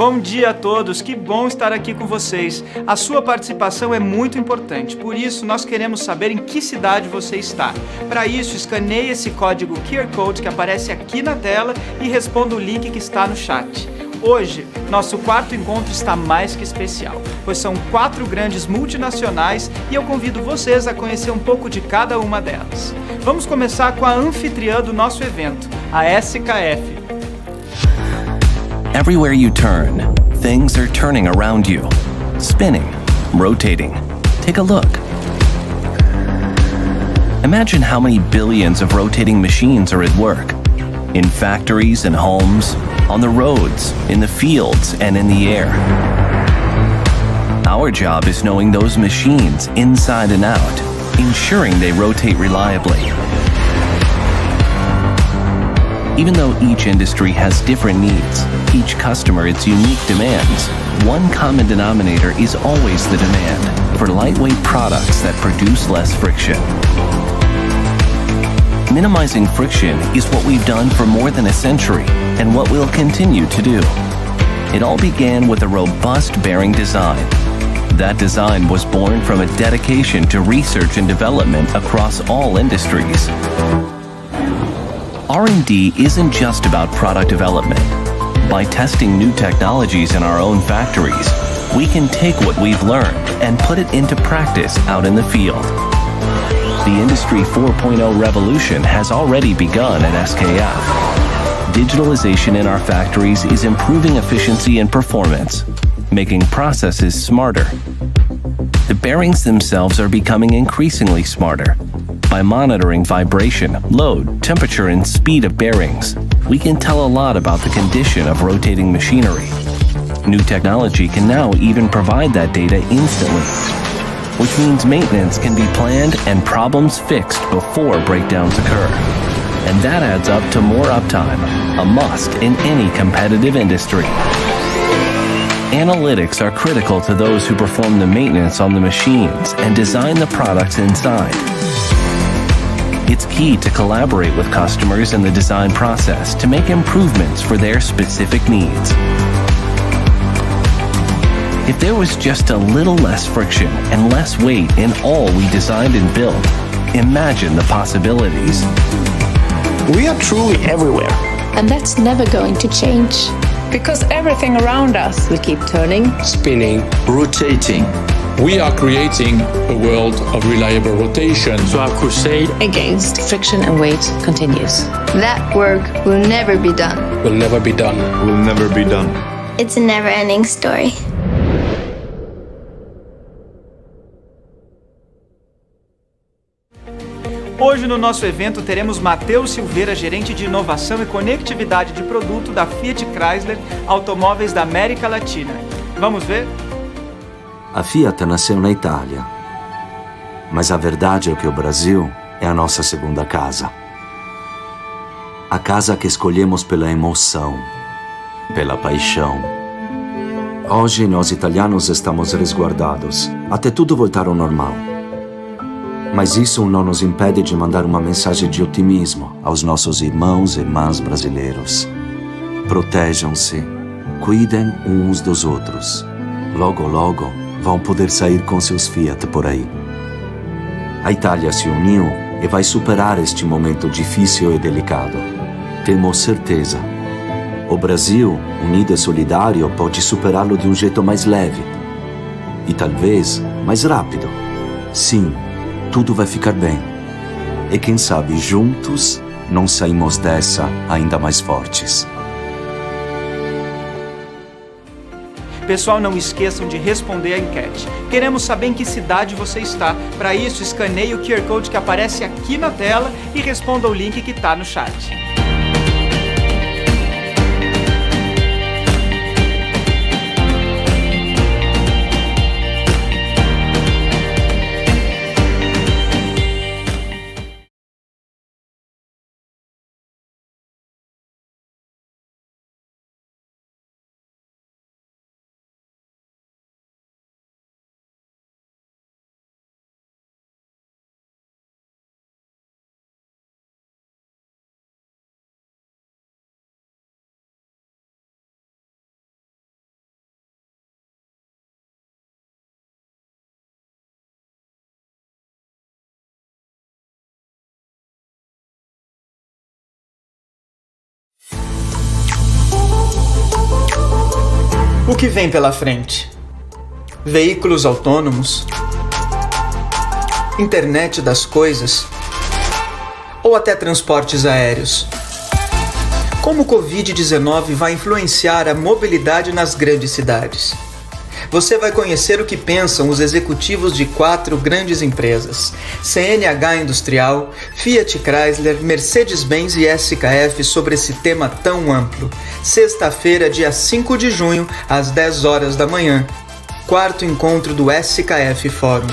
Bom dia a todos, que bom estar aqui com vocês. A sua participação é muito importante, por isso nós queremos saber em que cidade você está. Para isso, escaneie esse código QR Code que aparece aqui na tela e responda o link que está no chat. Hoje, nosso quarto encontro está mais que especial, pois são 4 grandes multinacionais e eu convido vocês a conhecer um pouco de cada uma delas. Vamos começar com a anfitriã do nosso evento, a SKF. Everywhere you turn, things are turning around you, spinning, rotating. Take a look. Imagine how many billions of rotating machines are at work, in factories and homes, on the roads, in the fields, and in the air. Our job is knowing those machines inside and out, ensuring they rotate reliably. Even though each industry has different needs, each customer its unique demands, one common denominator is always the demand for lightweight products that produce less friction. Minimizing friction is what we've done for more than a century and what we'll continue to do. It all began with a robust bearing design. That design was born from a dedication to research and development across all industries. R&D isn't just about product development. By testing new technologies in our own factories, we can take what we've learned and put it into practice out in the field. The Industry 4.0 revolution has already begun at SKF. Digitalization in our factories is improving efficiency and performance, making processes smarter. The bearings themselves are becoming increasingly smarter. By monitoring vibration, load, temperature, and speed of bearings, we can tell a lot about the condition of rotating machinery. New technology can now even provide that data instantly, which means maintenance can be planned and problems fixed before breakdowns occur. And that adds up to more uptime, a must in any competitive industry. Analytics are critical to those who perform the maintenance on the machines and design the products inside. It's key to collaborate with customers in the design process to make improvements for their specific needs. If there was just a little less friction and less weight in all we designed and built, imagine the possibilities. We are truly everywhere. And that's never going to change. Because everything around us will keep turning, Spinning, rotating. We are creating a world of reliable rotation. So our crusade against friction and weight continues. That work will never be done. Will never be done. Will never be done. It's a never-ending story. Hoje no nosso evento teremos Matheus Silveira, gerente de inovação e conectividade de produto da Fiat Chrysler Automóveis da América Latina. Vamos ver? A Fiat nasceu na Itália, mas a verdade é que o Brasil é a nossa segunda casa. A casa que escolhemos pela emoção, pela paixão. Hoje nós italianos estamos resguardados, até tudo voltar ao normal. Mas isso não nos impede de mandar uma mensagem de otimismo aos nossos irmãos e irmãs brasileiros. Protejam-se, cuidem uns dos outros. Logo, logo, vão poder sair com seus Fiat por aí. A Itália se uniu e vai superar este momento difícil e delicado. Temos certeza. O Brasil, unido e solidário, pode superá-lo de um jeito mais leve. E talvez mais rápido. Sim, tudo vai ficar bem. E quem sabe juntos não saímos dessa ainda mais fortes. Pessoal, não esqueçam de responder a enquete. Queremos saber em que cidade você está. Para isso, escaneie o QR Code que aparece aqui na tela e responda o link que está no chat. O que vem pela frente? Veículos autônomos? Internet das coisas? Ou até transportes aéreos? Como o Covid-19 vai influenciar a mobilidade nas grandes cidades? Você vai conhecer o que pensam os executivos de 4 grandes empresas: CNH Industrial, Fiat Chrysler, Mercedes-Benz e SKF sobre esse tema tão amplo. Sexta-feira, dia 5 de junho, às 10 horas da manhã. 4º encontro do SKF Fórum.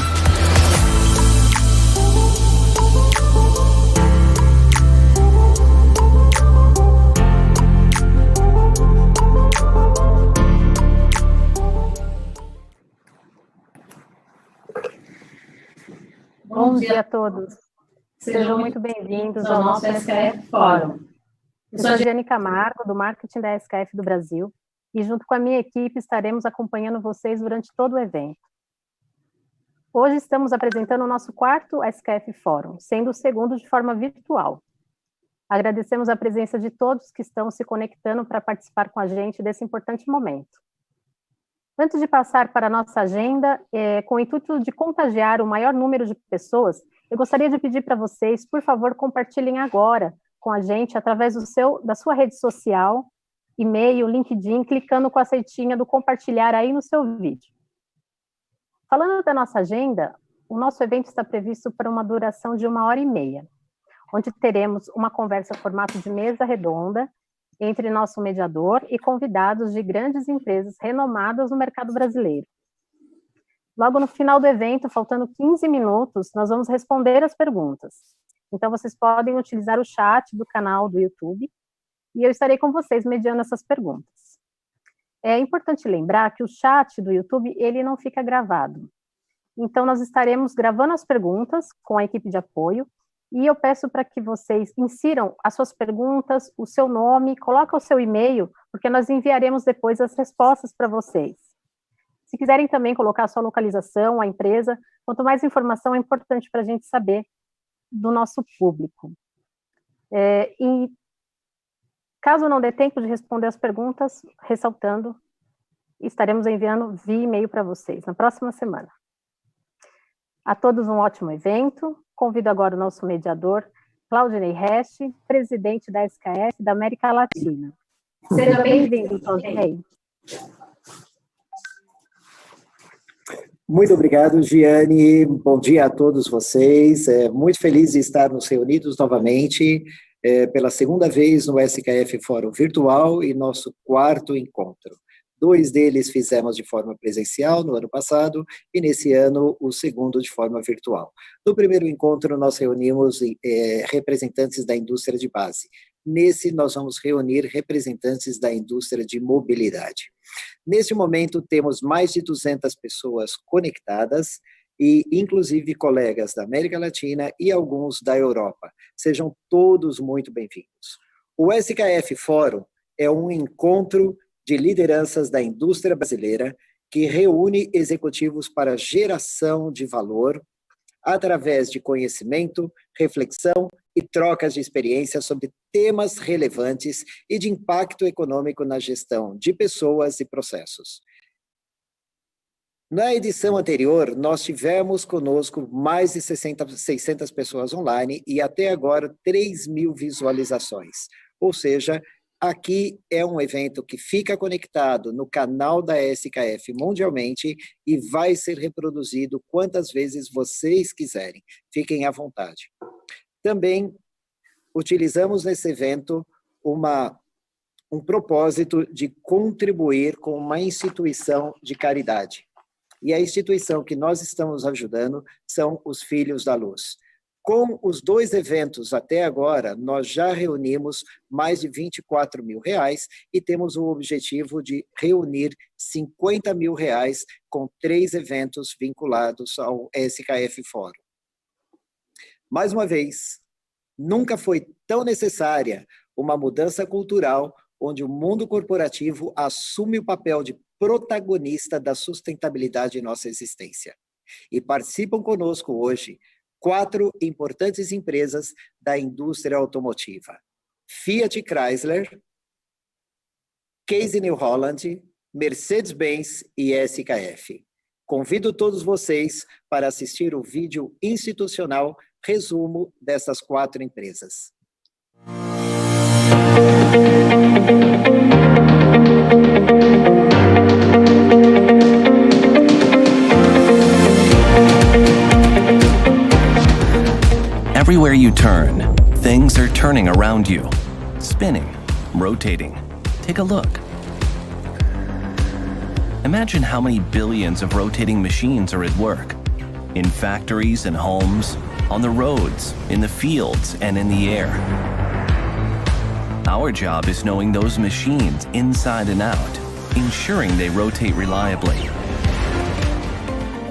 Bom dia a todos. Sejam muito bem-vindos ao nosso SKF Fórum. Eu sou a Giane Camargo, do marketing da SKF do Brasil, e junto com a minha equipe estaremos acompanhando vocês durante todo o evento. Hoje estamos apresentando o nosso 4º SKF Fórum, sendo o 2º de forma virtual. Agradecemos a presença de todos que estão se conectando para participar com a gente desse importante momento. Antes de passar para a nossa agenda, com o intuito de contagiar o maior número de pessoas, eu gostaria de pedir para vocês, por favor, compartilhem agora com a gente, através da sua rede social, e-mail, LinkedIn, clicando com a setinha do compartilhar aí no seu vídeo. Falando da nossa agenda, o nosso evento está previsto para uma duração de 1h30, onde teremos uma conversa em formato de mesa redonda, entre nosso mediador e convidados de grandes empresas renomadas no mercado brasileiro. Logo no final do evento, faltando 15 minutos, nós vamos responder as perguntas. Então, vocês podem utilizar o chat do canal do YouTube e eu estarei com vocês mediando essas perguntas. É importante lembrar que o chat do YouTube, ele não fica gravado. Então, nós estaremos gravando as perguntas com a equipe de apoio e eu peço para que vocês insiram as suas perguntas, o seu nome, coloca o seu e-mail, porque nós enviaremos depois as respostas para vocês. Se quiserem também colocar a sua localização, a empresa, quanto mais informação é importante para a gente saber do nosso público. E caso não dê tempo de responder as perguntas, ressaltando, estaremos enviando via e-mail para vocês na próxima semana. A todos um ótimo evento. Convido agora o nosso mediador, Claudinei Resch, presidente da SKF da América Latina. Seja bem-vindo, Claudinei. Muito obrigado, Giane. Bom dia a todos vocês. Muito feliz de estarmos reunidos novamente pela 2ª vez no SKF Fórum Virtual e nosso 4º encontro. 2 deles fizemos de forma presencial no ano passado e nesse ano o 2º de forma virtual. No primeiro encontro nós reunimos representantes da indústria de base. Nesse nós vamos reunir representantes da indústria de mobilidade. Neste momento temos mais de 200 pessoas conectadas e inclusive colegas da América Latina e alguns da Europa. Sejam todos muito bem-vindos. O SKF Fórum é um encontro de lideranças da indústria brasileira que reúne executivos para geração de valor através de conhecimento, reflexão e trocas de experiências sobre temas relevantes e de impacto econômico na gestão de pessoas e processos. Na edição anterior, nós tivemos conosco mais de 600 pessoas online e até agora 3.000 visualizações, ou seja, aqui é um evento que fica conectado no canal da SKF mundialmente e vai ser reproduzido quantas vezes vocês quiserem. Fiquem à vontade. Também utilizamos nesse evento um propósito de contribuir com uma instituição de caridade. E a instituição que nós estamos ajudando são os Filhos da Luz. Com os 2 eventos até agora, nós já reunimos mais de R$24 mil e temos o objetivo de reunir R$50 mil com 3 eventos vinculados ao SKF Fórum. Mais uma vez, nunca foi tão necessária uma mudança cultural onde o mundo corporativo assume o papel de protagonista da sustentabilidade em nossa existência. E participam conosco hoje 4 importantes empresas da indústria automotiva: Fiat Chrysler, Case New Holland, Mercedes-Benz e SKF. Convido todos vocês para assistir o vídeo institucional resumo dessas 4 empresas. Everywhere you turn, things are turning around you, spinning, rotating. Take a look. Imagine how many billions of rotating machines are at work, in factories and homes, on the roads, in the fields, and in the air. Our job is knowing those machines inside and out, ensuring they rotate reliably.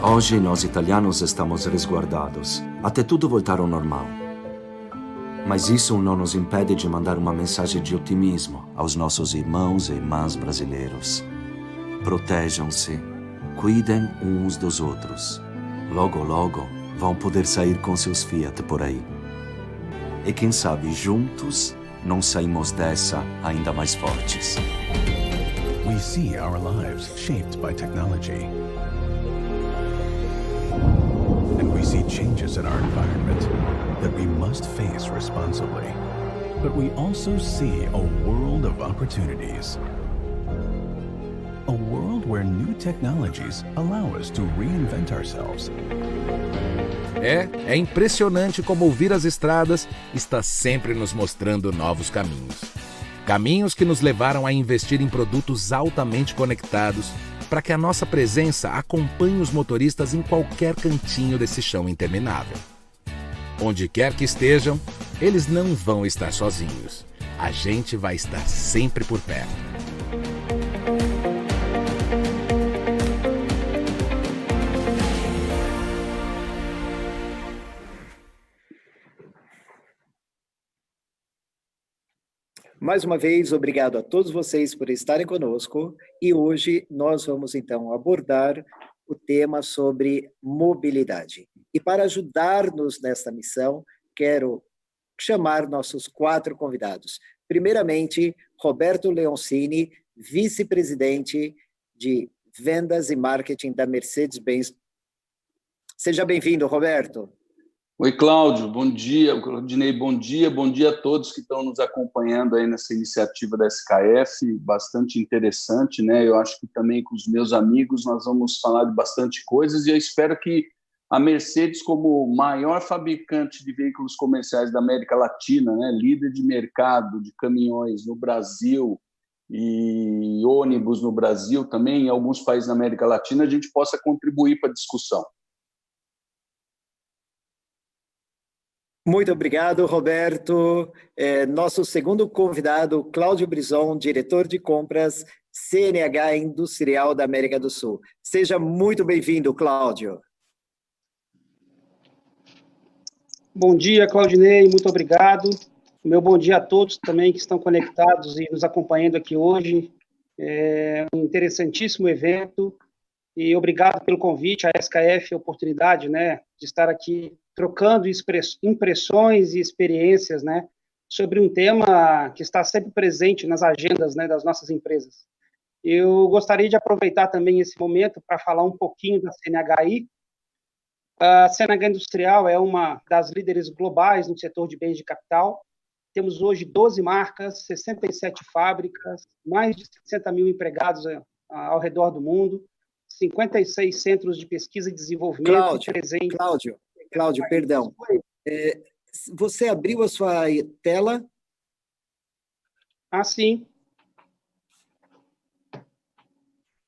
Hoje nós italianos estamos resguardados, até tudo voltar ao normal. Mas isso não nos impede de mandar uma mensagem de otimismo aos nossos irmãos e irmãs brasileiros. Protejam-se, cuidem uns dos outros. Logo, logo, vão poder sair com seus Fiat por aí. E quem sabe, juntos, não saímos dessa ainda mais fortes. We see our lives shaped by technology. And we see changes in our environment that we must face responsibly. But we also see a world of opportunities. A world where new technologies allow us to reinvent ourselves. É impressionante como ouvir as estradas está sempre nos mostrando novos caminhos. Caminhos que nos levaram a investir em produtos altamente conectados para que a nossa presença acompanhe os motoristas em qualquer cantinho desse chão interminável. Onde quer que estejam, eles não vão estar sozinhos. A gente vai estar sempre por perto. Mais uma vez, obrigado a todos vocês por estarem conosco e hoje nós vamos então abordar o tema sobre mobilidade. E para ajudar-nos nesta missão, quero chamar nossos 4 convidados. Primeiramente, Roberto Leoncini, vice-presidente de vendas e marketing da Mercedes-Benz. Seja bem-vindo, Roberto. Oi, Cláudio, bom dia. Claudinei, bom dia a todos que estão nos acompanhando aí nessa iniciativa da SKF, bastante interessante, né? Eu acho que também com os meus amigos nós vamos falar de bastante coisas e eu espero que a Mercedes, como maior fabricante de veículos comerciais da América Latina, né, líder de mercado de caminhões no Brasil e ônibus no Brasil também, em alguns países da América Latina, a gente possa contribuir para a discussão. Muito obrigado, Roberto. Nosso segundo convidado, Cláudio Brison, diretor de compras, CNH Industrial da América do Sul. Seja muito bem-vindo, Cláudio. Bom dia, Claudinei, muito obrigado. Meu bom dia a todos também que estão conectados e nos acompanhando aqui hoje. É um interessantíssimo evento e obrigado pelo convite, a SKF, a oportunidade, né, de estar aqui trocando impressões e experiências, né, sobre um tema que está sempre presente nas agendas, né, das nossas empresas. Eu gostaria de aproveitar também esse momento para falar um pouquinho da CNHI. A CNH Industrial é uma das líderes globais no setor de bens de capital. Temos hoje 12 marcas, 67 fábricas, mais de 60 mil empregados ao redor do mundo, 56 centros de pesquisa e desenvolvimento presentes. Cláudio, perdão. Você abriu a sua tela? Ah, sim.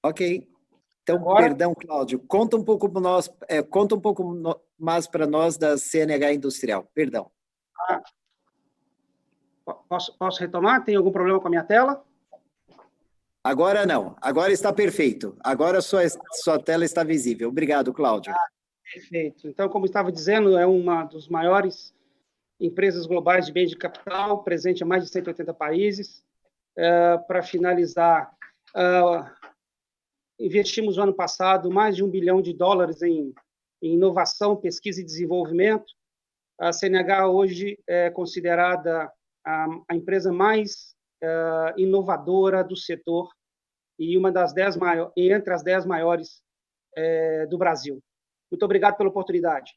Ok. Então, agora, perdão, Cláudio. Conta um pouco mais para nós da CNH Industrial. Perdão. Posso retomar? Tem algum problema com a minha tela? Agora não. Agora está perfeito. Agora sua tela está visível. Obrigado, Cláudio. Perfeito. Então, como estava dizendo, é uma das maiores empresas globais de bens de capital, presente em mais de 180 países. Para finalizar, investimos no ano passado mais de $1 bilhão em inovação, pesquisa e desenvolvimento. A CNH hoje é considerada a empresa mais inovadora do setor e entre as 10 maiores do Brasil. Muito obrigado pela oportunidade.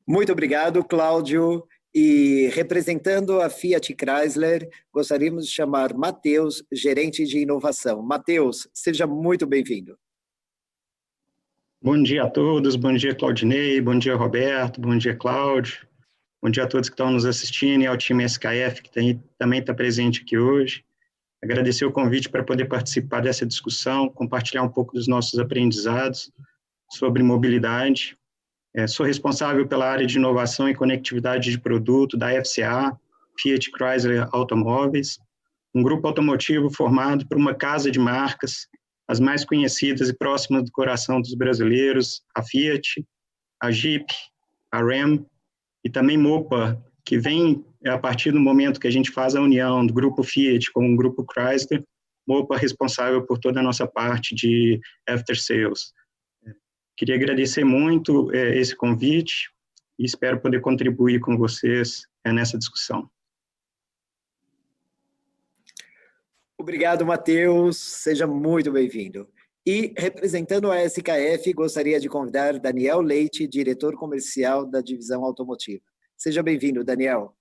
Muito obrigado, Cláudio. E representando a Fiat Chrysler, gostaríamos de chamar Matheus, gerente de inovação. Matheus, seja muito bem-vindo. Bom dia a todos, bom dia, Claudinei, bom dia, Roberto, bom dia, Cláudio, bom dia a todos que estão nos assistindo e ao time SKF, que também está presente aqui hoje. Agradecer o convite para poder participar dessa discussão, compartilhar um pouco dos nossos aprendizados sobre mobilidade. Sou responsável pela área de inovação e conectividade de produto da FCA, Fiat Chrysler Automóveis, um grupo automotivo formado por uma casa de marcas, as mais conhecidas e próximas do coração dos brasileiros, a Fiat, a Jeep, a Ram e também Mopa, que vem a partir do momento que a gente faz a união do grupo Fiat com o grupo Chrysler, Mopa responsável por toda a nossa parte de after sales. Queria agradecer muito esse convite e espero poder contribuir com vocês nessa discussão. Obrigado, Matheus. Seja muito bem-vindo. E, representando a SKF, gostaria de convidar Daniel Leite, diretor comercial da divisão automotiva. Seja bem-vindo, Daniel.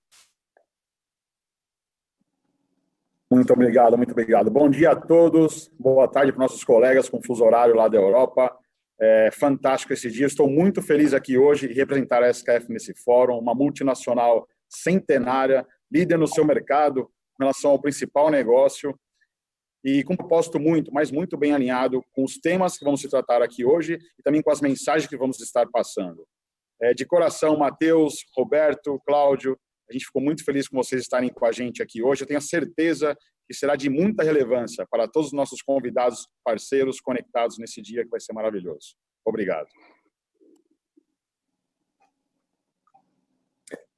Muito obrigado, muito obrigado. Bom dia a todos, boa tarde para nossos colegas com fuso horário lá da Europa. É fantástico esse dia, estou muito feliz aqui hoje de representar a SKF nesse fórum, uma multinacional centenária, líder no seu mercado em relação ao principal negócio e com um propósito muito bem alinhado com os temas que vamos se tratar aqui hoje e também com as mensagens que vamos estar passando. De coração, Matheus, Roberto, Cláudio, a gente ficou muito feliz com vocês estarem com a gente aqui hoje. Eu tenho a certeza que será de muita relevância para todos os nossos convidados, parceiros conectados nesse dia que vai ser maravilhoso. Obrigado.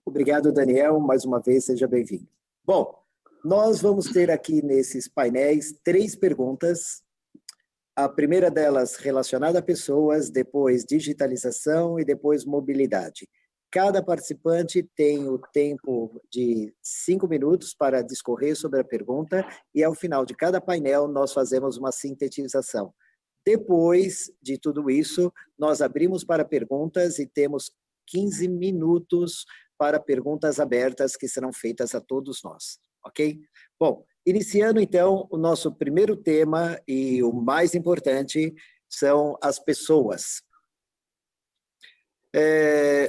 Obrigado, Daniel. Mais uma vez, seja bem-vindo. Bom, nós vamos ter aqui nesses painéis 3 perguntas. A primeira delas relacionada a pessoas, depois digitalização e depois mobilidade. Cada participante tem o tempo de 5 minutos para discorrer sobre a pergunta e, ao final de cada painel, nós fazemos uma sintetização. Depois de tudo isso, nós abrimos para perguntas e temos 15 minutos para perguntas abertas que serão feitas a todos nós, ok? Bom, iniciando então o nosso primeiro tema e o mais importante são as pessoas.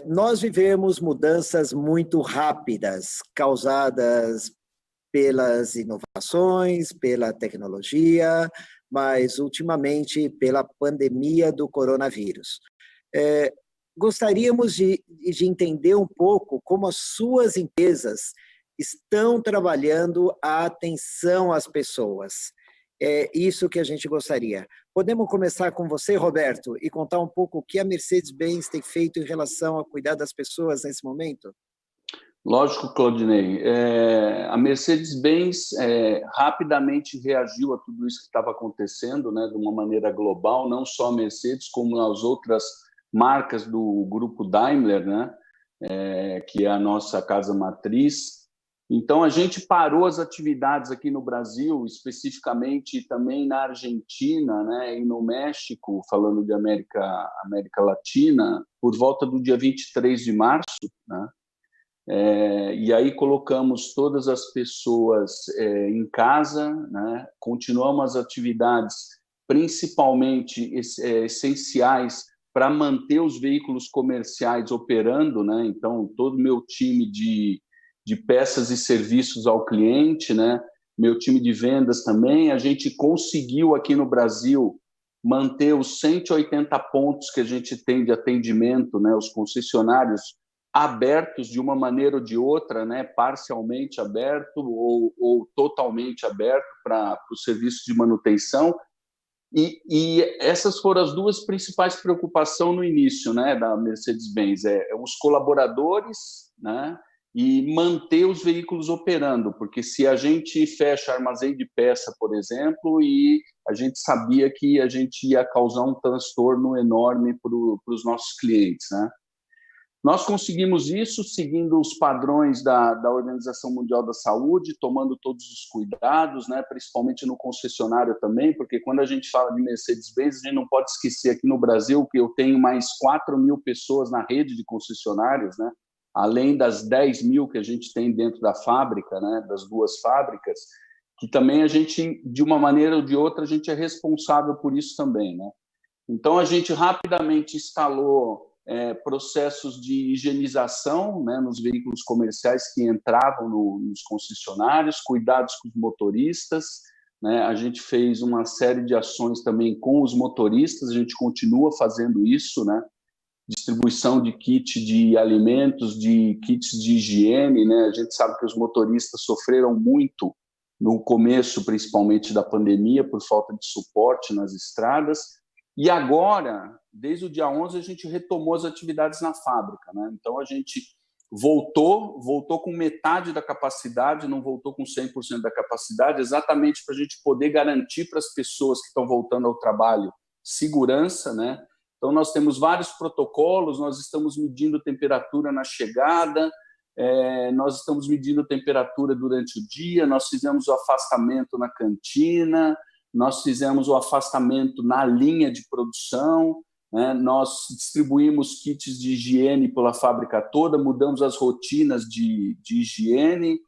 Nós vivemos mudanças muito rápidas, causadas pelas inovações, pela tecnologia, mas ultimamente pela pandemia do coronavírus. Gostaríamos de entender um pouco como as suas empresas estão trabalhando a atenção às pessoas. É isso que a gente gostaria. Podemos começar com você, Roberto, e contar um pouco o que a Mercedes-Benz tem feito em relação a cuidar das pessoas nesse momento? Lógico, Claudinei. A Mercedes-Benz rapidamente reagiu a tudo isso que estava acontecendo, né, de uma maneira global, não só a Mercedes, como as outras marcas do grupo Daimler, né, que é a nossa casa matriz. Então, a gente parou as atividades aqui no Brasil, especificamente também na Argentina, né, e no México, falando de América Latina, por volta do dia 23 de março, né? E aí colocamos todas as pessoas em casa, né? Continuamos as atividades principalmente essenciais para manter os veículos comerciais operando, né? Então, todo o meu time de peças e serviços ao cliente, né? Meu time de vendas também, a gente conseguiu aqui no Brasil manter os 180 pontos que a gente tem de atendimento, né? Os concessionários abertos de uma maneira ou de outra, né? Parcialmente aberto ou totalmente aberto para os serviços de manutenção. E essas foram as duas principais preocupações no início, né, da Mercedes-Benz, os colaboradores, né? E manter os veículos operando, porque se a gente fecha armazém de peça, por exemplo, e a gente sabia que a gente ia causar um transtorno enorme para os nossos clientes, né? Nós conseguimos isso seguindo os padrões da Organização Mundial da Saúde, tomando todos os cuidados, né, principalmente no concessionário também, porque quando a gente fala de Mercedes-Benz, a gente não pode esquecer aqui no Brasil que eu tenho mais 4.000 pessoas na rede de concessionários, né, além das 10.000 que a gente tem dentro da fábrica, né, das 2 fábricas, que também a gente, de uma maneira ou de outra, a gente é responsável por isso também, né? Então, a gente rapidamente instalou processos de higienização, né, nos veículos comerciais que entravam nos concessionários, cuidados com os motoristas, né, a gente fez uma série de ações também com os motoristas, a gente continua fazendo isso, né, distribuição de kit de alimentos, de kits de higiene, né, a gente sabe que os motoristas sofreram muito no começo, principalmente da pandemia, por falta de suporte nas estradas. E agora, desde o dia 11, a gente retomou as atividades na fábrica, né? Então, a gente voltou com metade da capacidade, não voltou com 100% da capacidade, exatamente para a gente poder garantir para as pessoas que estão voltando ao trabalho segurança, né? Então, nós temos vários protocolos, nós estamos medindo temperatura na chegada, nós estamos medindo temperatura durante o dia, nós fizemos o afastamento na cantina, nós fizemos o afastamento na linha de produção, né? Nós distribuímos kits de higiene pela fábrica toda, mudamos as rotinas de higiene,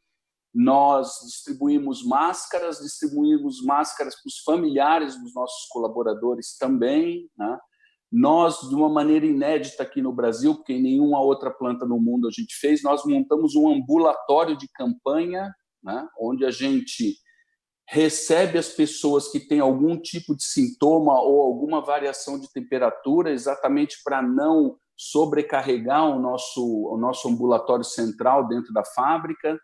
nós distribuímos máscaras para os familiares dos nossos colaboradores também, né? Nós, de uma maneira inédita aqui no Brasil, porque em nenhuma outra planta no mundo a gente fez, nós montamos um ambulatório de campanha, né? Onde a gente recebe as pessoas que têm algum tipo de sintoma ou alguma variação de temperatura, exatamente para não sobrecarregar o nosso ambulatório central dentro da fábrica.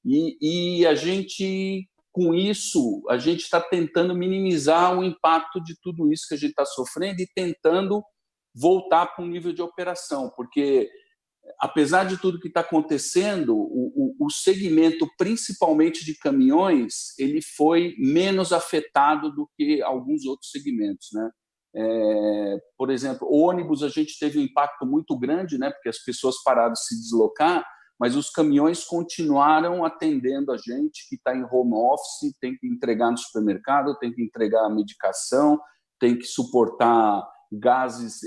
E a gente, com isso, a gente está tentando minimizar o impacto de tudo isso que a gente está sofrendo e tentando voltar para um nível de operação, porque apesar de tudo que está acontecendo, o segmento, principalmente de caminhões, ele foi menos afetado do que alguns outros segmentos, né? Por exemplo, ônibus, a gente teve um impacto muito grande, né? Porque as pessoas pararam de se deslocar, mas os caminhões continuaram atendendo a gente que está em home office, tem que entregar no supermercado, tem que entregar a medicação, tem que suportar gases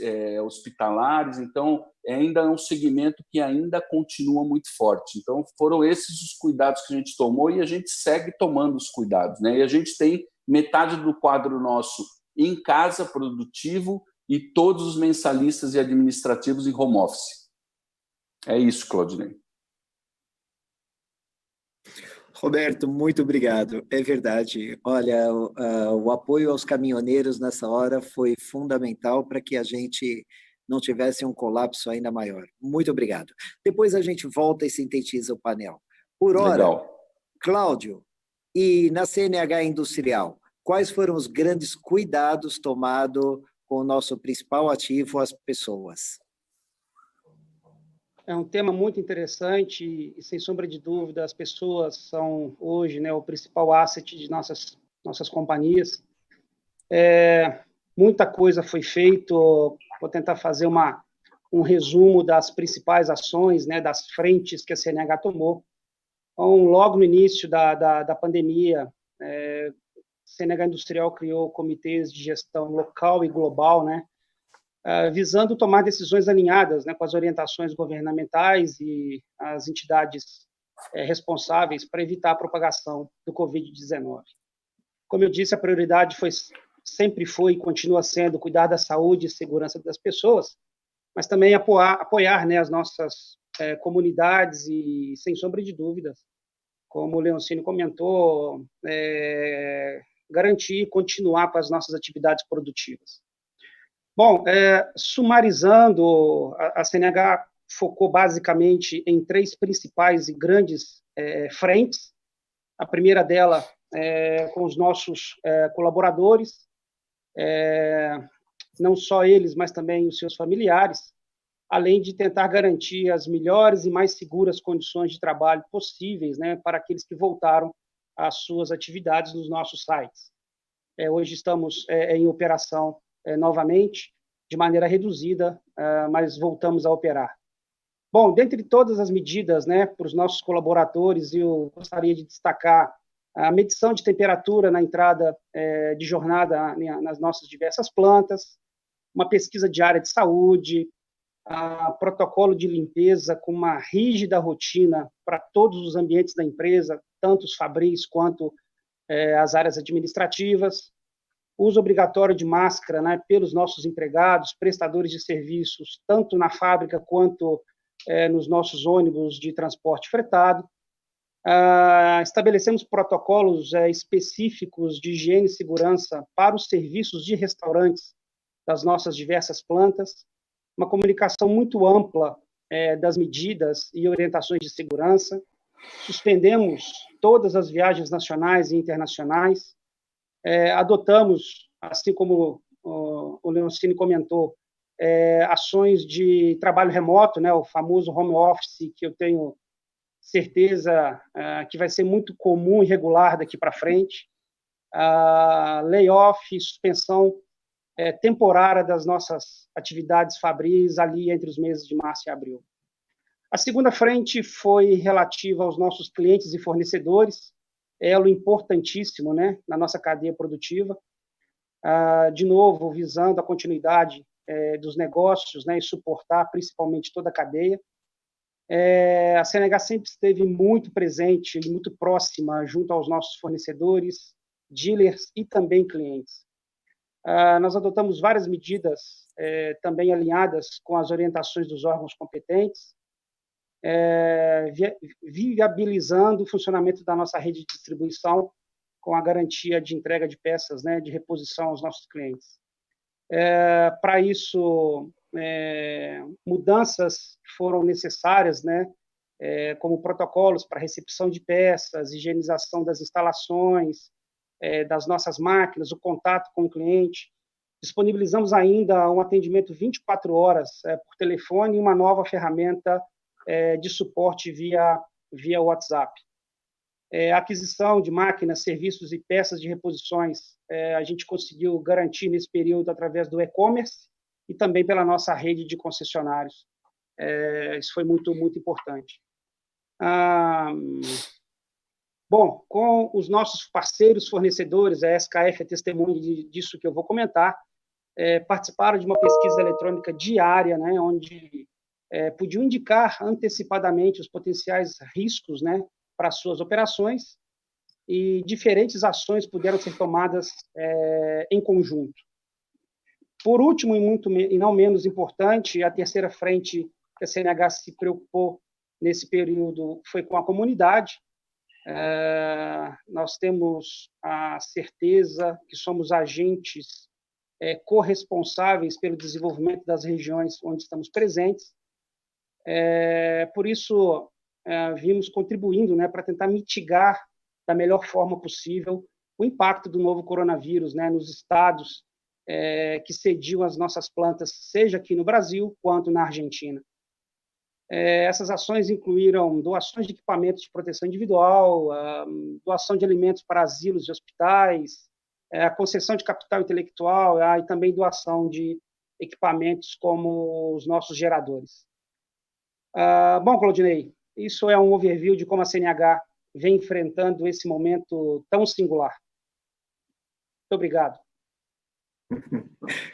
hospitalares, então ainda é um segmento que ainda continua muito forte. Então foram esses os cuidados que a gente tomou e a gente segue tomando os cuidados, né? E a gente tem metade do quadro nosso em casa, produtivo, e todos os mensalistas e administrativos em home office. É isso, Claudinei. Roberto, muito obrigado. É verdade. Olha, o apoio aos caminhoneiros nessa hora foi fundamental para que a gente não tivesse um colapso ainda maior. Muito obrigado. Depois a gente volta e sintetiza o painel. Por hora, legal. Cláudio, e na CNH Industrial, quais foram os grandes cuidados tomados com o nosso principal ativo, as pessoas? É um tema muito interessante e, sem sombra de dúvida, as pessoas são hoje, né, o principal asset de nossas companhias. Muita coisa foi feita, vou tentar fazer um resumo das principais ações, né, das frentes que a CNH tomou. Então, logo no início da pandemia, a CNH Industrial criou comitês de gestão local e global, né, visando tomar decisões alinhadas, né, com as orientações governamentais e as entidades responsáveis para evitar a propagação do Covid-19. Como eu disse, a prioridade sempre foi e continua sendo cuidar da saúde e segurança das pessoas, mas também apoiar, né, as nossas comunidades e, sem sombra de dúvidas, como o Leoncino comentou, garantir e continuar com as nossas atividades produtivas. Bom, sumarizando, a CNH focou basicamente em 3 principais e grandes frentes. A primeira dela com os nossos colaboradores, não só eles, mas também os seus familiares, além de tentar garantir as melhores e mais seguras condições de trabalho possíveis, né, para aqueles que voltaram às suas atividades nos nossos sites. Hoje estamos em operação novamente, de maneira reduzida, mas voltamos a operar. Bom, dentre todas as medidas, né, para os nossos colaboradores, eu gostaria de destacar a medição de temperatura na entrada de jornada nas nossas diversas plantas, uma pesquisa diária de saúde, protocolo de limpeza com uma rígida rotina para todos os ambientes da empresa, tanto os fabris quanto as áreas administrativas, uso obrigatório de máscara, né, pelos nossos empregados, prestadores de serviços, tanto na fábrica quanto nos nossos ônibus de transporte fretado. Estabelecemos protocolos específicos de higiene e segurança para os serviços de restaurantes das nossas diversas plantas, uma comunicação muito ampla das medidas e orientações de segurança. Suspendemos todas as viagens nacionais e internacionais. Adotamos, assim como o Leoncini comentou, ações de trabalho remoto, né, o famoso home office, que eu tenho certeza que vai ser muito comum e regular daqui para frente. Layoff, suspensão temporária das nossas atividades fabris ali entre os meses de março e abril. A segunda frente foi relativa aos nossos clientes e fornecedores, elo importantíssimo, né, na nossa cadeia produtiva, de novo, visando a continuidade dos negócios, né, e suportar principalmente toda a cadeia. A CNH sempre esteve muito presente e muito próxima junto aos nossos fornecedores, dealers e também clientes. Nós adotamos várias medidas também alinhadas com as orientações dos órgãos competentes, viabilizando o funcionamento da nossa rede de distribuição com a garantia de entrega de peças, né, de reposição aos nossos clientes. Para isso, mudanças foram necessárias, né, como protocolos para recepção de peças, higienização das instalações, das nossas máquinas, o contato com o cliente. Disponibilizamos ainda um atendimento 24 horas por telefone e uma nova ferramenta de suporte via WhatsApp. Aquisição de máquinas, serviços e peças de reposições, a gente conseguiu garantir nesse período através do e-commerce e também pela nossa rede de concessionários. Isso foi muito, muito importante. Bom, com os nossos parceiros fornecedores, a SKF é testemunha disso que eu vou comentar, participaram de uma pesquisa eletrônica diária, né, onde podiam indicar antecipadamente os potenciais riscos, né, para suas operações, e diferentes ações puderam ser tomadas em conjunto. Por último, e não menos importante, a terceira frente que a CNH se preocupou nesse período foi com a comunidade. Nós temos a certeza que somos agentes corresponsáveis pelo desenvolvimento das regiões onde estamos presentes. Por isso, vimos contribuindo, né, para tentar mitigar da melhor forma possível o impacto do novo coronavírus, né, nos estados que cediam as nossas plantas, seja aqui no Brasil quanto na Argentina. Essas ações incluíram doações de equipamentos de proteção individual, doação de alimentos para asilos e hospitais, a concessão de capital intelectual e também doação de equipamentos como os nossos geradores. Bom, Claudinei, isso é um overview de como a CNH vem enfrentando esse momento tão singular. Muito obrigado.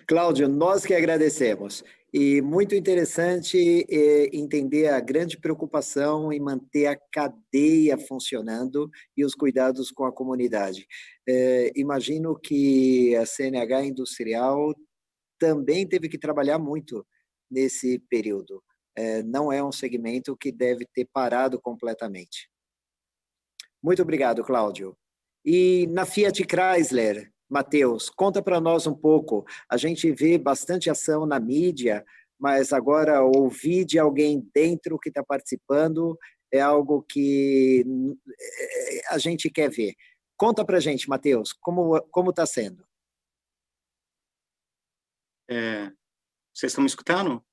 Cláudio, nós que agradecemos. E muito interessante entender a grande preocupação em manter a cadeia funcionando e os cuidados com a comunidade. Imagino que a CNH Industrial também teve que trabalhar muito nesse período. Não é um segmento que deve ter parado completamente. Muito obrigado, Cláudio. E na Fiat Chrysler, Matheus, conta para nós um pouco. A gente vê bastante ação na mídia, mas agora ouvir de alguém dentro que está participando é algo que a gente quer ver. Conta para a gente, Matheus, como está sendo? Vocês estão me escutando?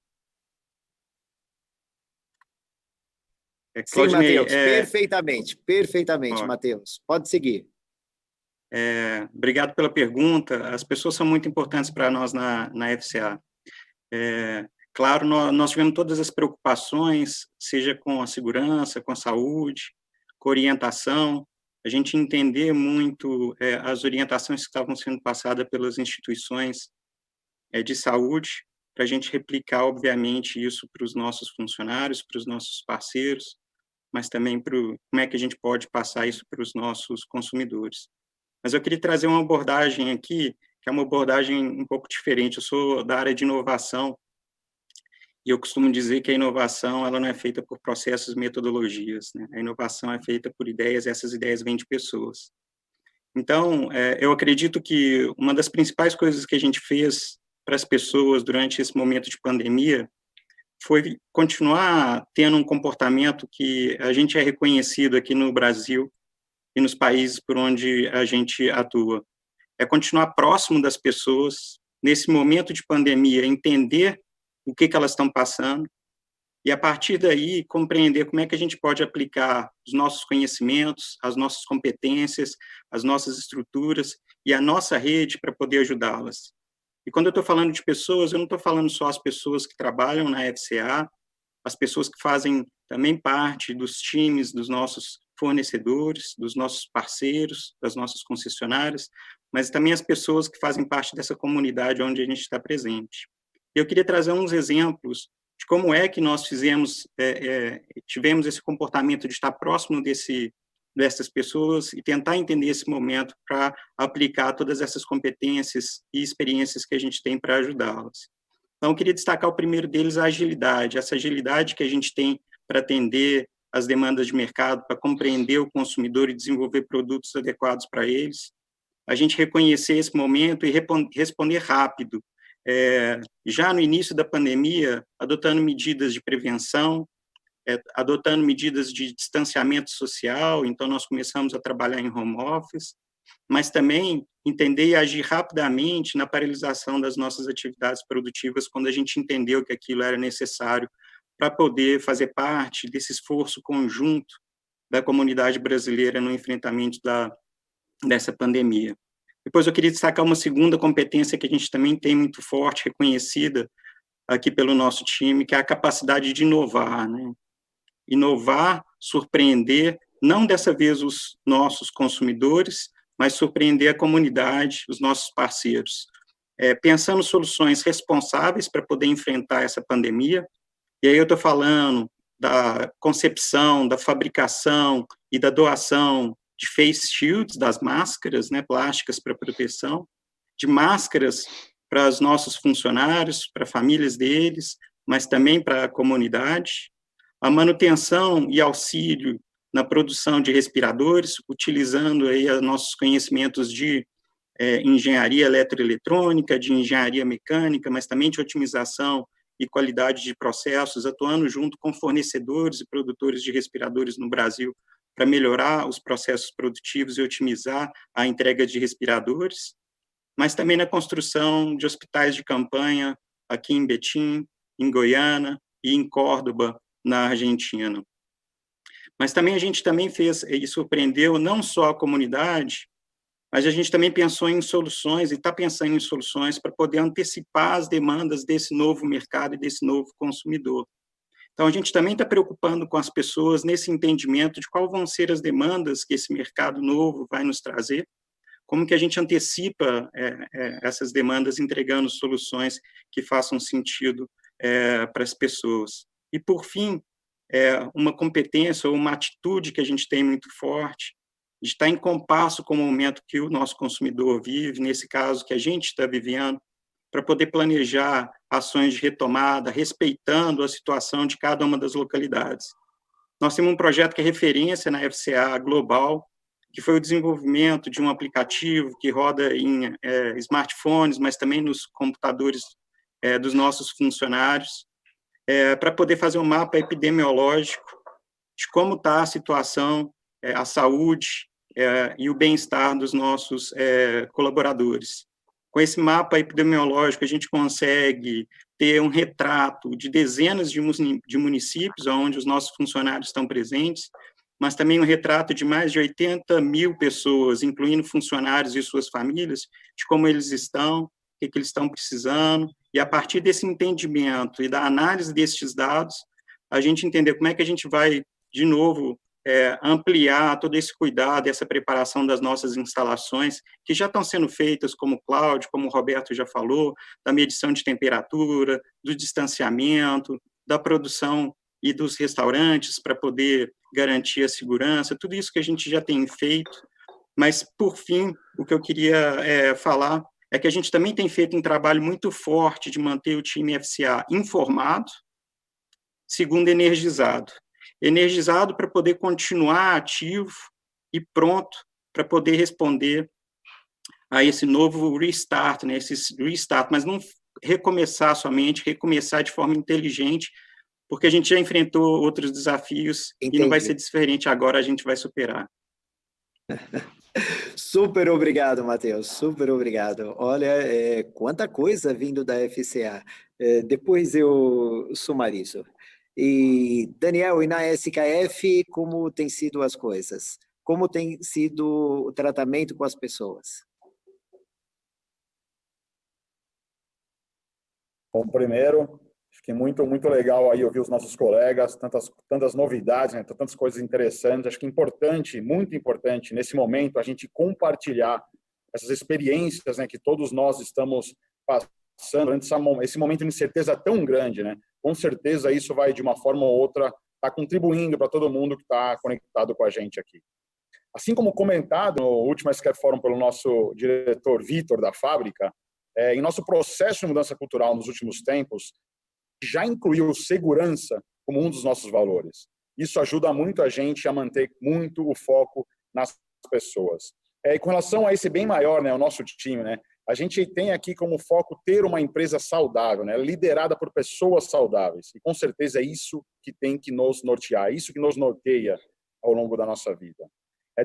Sim, Matheus, perfeitamente, Matheus. Pode seguir. Obrigado pela pergunta. As pessoas são muito importantes para nós na FCA. claro, nós tivemos todas as preocupações, seja com a segurança, com a saúde, com a orientação, a gente entender muito as orientações que estavam sendo passadas pelas instituições de saúde, para a gente replicar, obviamente, isso para os nossos funcionários, para os nossos parceiros, mas também para como é que a gente pode passar isso para os nossos consumidores. Mas eu queria trazer uma abordagem aqui, que é uma abordagem um pouco diferente. Eu sou da área de inovação, e eu costumo dizer que a inovação ela não é feita por processos e metodologias, né? A inovação é feita por ideias, e essas ideias vêm de pessoas. Então, eu acredito que uma das principais coisas que a gente fez para as pessoas durante esse momento de pandemia foi continuar tendo um comportamento que a gente é reconhecido aqui no Brasil e nos países por onde a gente atua. É continuar próximo das pessoas, nesse momento de pandemia, entender o que elas estão passando, e, a partir daí, compreender como é que a gente pode aplicar os nossos conhecimentos, as nossas competências, as nossas estruturas e a nossa rede para poder ajudá-las. E quando eu estou falando de pessoas, eu não estou falando só as pessoas que trabalham na FCA, as pessoas que fazem também parte dos times dos nossos fornecedores, dos nossos parceiros, das nossas concessionárias, mas também as pessoas que fazem parte dessa comunidade onde a gente está presente. Eu queria trazer uns exemplos de como é que nós tivemos esse comportamento de estar próximo dessas pessoas e tentar entender esse momento para aplicar todas essas competências e experiências que a gente tem para ajudá-las. Então, eu queria destacar o primeiro deles, a agilidade, essa agilidade que a gente tem para atender as demandas de mercado, para compreender o consumidor e desenvolver produtos adequados para eles, a gente reconhecer esse momento e responder rápido, já no início da pandemia, adotando medidas de prevenção, adotando medidas de distanciamento social, então nós começamos a trabalhar em home office, mas também entender e agir rapidamente na paralisação das nossas atividades produtivas quando a gente entendeu que aquilo era necessário para poder fazer parte desse esforço conjunto da comunidade brasileira no enfrentamento dessa pandemia. Depois eu queria destacar uma segunda competência que a gente também tem muito forte, reconhecida aqui pelo nosso time, que é a capacidade de inovar, né? Inovar, surpreender, não dessa vez os nossos consumidores, mas surpreender a comunidade, os nossos parceiros. Pensando soluções responsáveis para poder enfrentar essa pandemia, e aí eu estou falando da concepção, da fabricação e da doação de face shields, das máscaras, né, plásticas para proteção, de máscaras para os nossos funcionários, para famílias deles, mas também para a comunidade, a manutenção e auxílio na produção de respiradores, utilizando aí os nossos conhecimentos de engenharia eletroeletrônica, de engenharia mecânica, mas também de otimização e qualidade de processos, atuando junto com fornecedores e produtores de respiradores no Brasil, para melhorar os processos produtivos e otimizar a entrega de respiradores, mas também na construção de hospitais de campanha aqui em Betim, em Goiânia e em Córdoba, na Argentina. Mas também a gente também fez e surpreendeu não só a comunidade, mas a gente também pensou em soluções e está pensando em soluções para poder antecipar as demandas desse novo mercado e desse novo consumidor. Então, a gente também está preocupando com as pessoas nesse entendimento de quais vão ser as demandas que esse mercado novo vai nos trazer, como que a gente antecipa essas demandas entregando soluções que façam sentido para as pessoas. E, por fim, uma competência ou uma atitude que a gente tem muito forte, de estar em compasso com o momento que o nosso consumidor vive, nesse caso que a gente está vivendo, para poder planejar ações de retomada, respeitando a situação de cada uma das localidades. Nós temos um projeto que é referência na FCA global, que foi o desenvolvimento de um aplicativo que roda em smartphones, mas também nos computadores dos nossos funcionários, para poder fazer um mapa epidemiológico de como está a situação, a saúde e o bem-estar dos nossos colaboradores. Com esse mapa epidemiológico, a gente consegue ter um retrato de dezenas de municípios onde os nossos funcionários estão presentes, mas também um retrato de mais de 80 mil pessoas, incluindo funcionários e suas famílias, de como eles estão, o que eles estão precisando E a partir desse entendimento e da análise desses dados, a gente entender como é que a gente vai, de novo, ampliar todo esse cuidado, essa preparação das nossas instalações, que já estão sendo feitas, como o Cláudio, como o Roberto já falou, da medição de temperatura, do distanciamento, da produção e dos restaurantes, para poder garantir a segurança, tudo isso que a gente já tem feito. Mas, por fim, o que eu queria falar é que a gente também tem feito um trabalho muito forte de manter o time FCA informado, segundo, energizado. Energizado para poder continuar ativo e pronto para poder responder a esse novo restart, né, esse restart, mas não recomeçar somente, recomeçar de forma inteligente, porque a gente já enfrentou outros desafios. Entendi. E não vai ser diferente agora, a gente vai superar. Super obrigado, Matheus, super obrigado. Olha, quanta coisa vindo da FCA. Depois eu sumarizo. E, Daniel, e na SKF, como tem sido as coisas? Como tem sido o tratamento com as pessoas? Bom, primeiro, acho que muito legal aí ouvir os nossos colegas, tantas novidades, né, tantas coisas interessantes. Acho que importante, muito importante, nesse momento, a gente compartilhar essas experiências, né, que todos nós estamos passando durante esse momento de incerteza tão grande, né? Com certeza isso vai, de uma forma ou outra, estar contribuindo para todo mundo que está conectado com a gente aqui. Assim como comentado no último SKF Forum pelo nosso diretor Vitor, da fábrica, em nosso processo de mudança cultural nos últimos tempos, já incluiu segurança como um dos nossos valores. Isso ajuda muito a gente a manter muito o foco nas pessoas. E com relação a esse bem maior, né, o nosso time, né, a gente tem aqui como foco ter uma empresa saudável, né, liderada por pessoas saudáveis. E com certeza é isso que tem que nos nortear, é isso que nos norteia ao longo da nossa vida.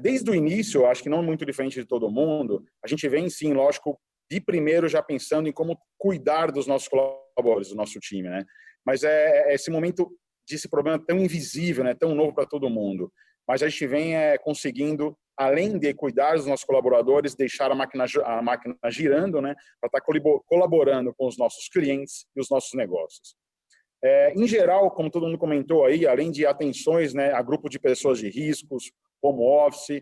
Desde o início, acho que não muito diferente de todo mundo, a gente vem, sim, lógico, de primeiro já pensando em como cuidar dos nossos colaboradores, do nosso time, né? Mas é esse momento desse problema tão invisível, né, tão novo para todo mundo. Mas a gente vem conseguindo, além de cuidar dos nossos colaboradores, deixar a máquina girando, né, para estar colaborando com os nossos clientes e os nossos negócios. Em geral, como todo mundo comentou aí, além de atenções, né, a grupo de pessoas de riscos, home office,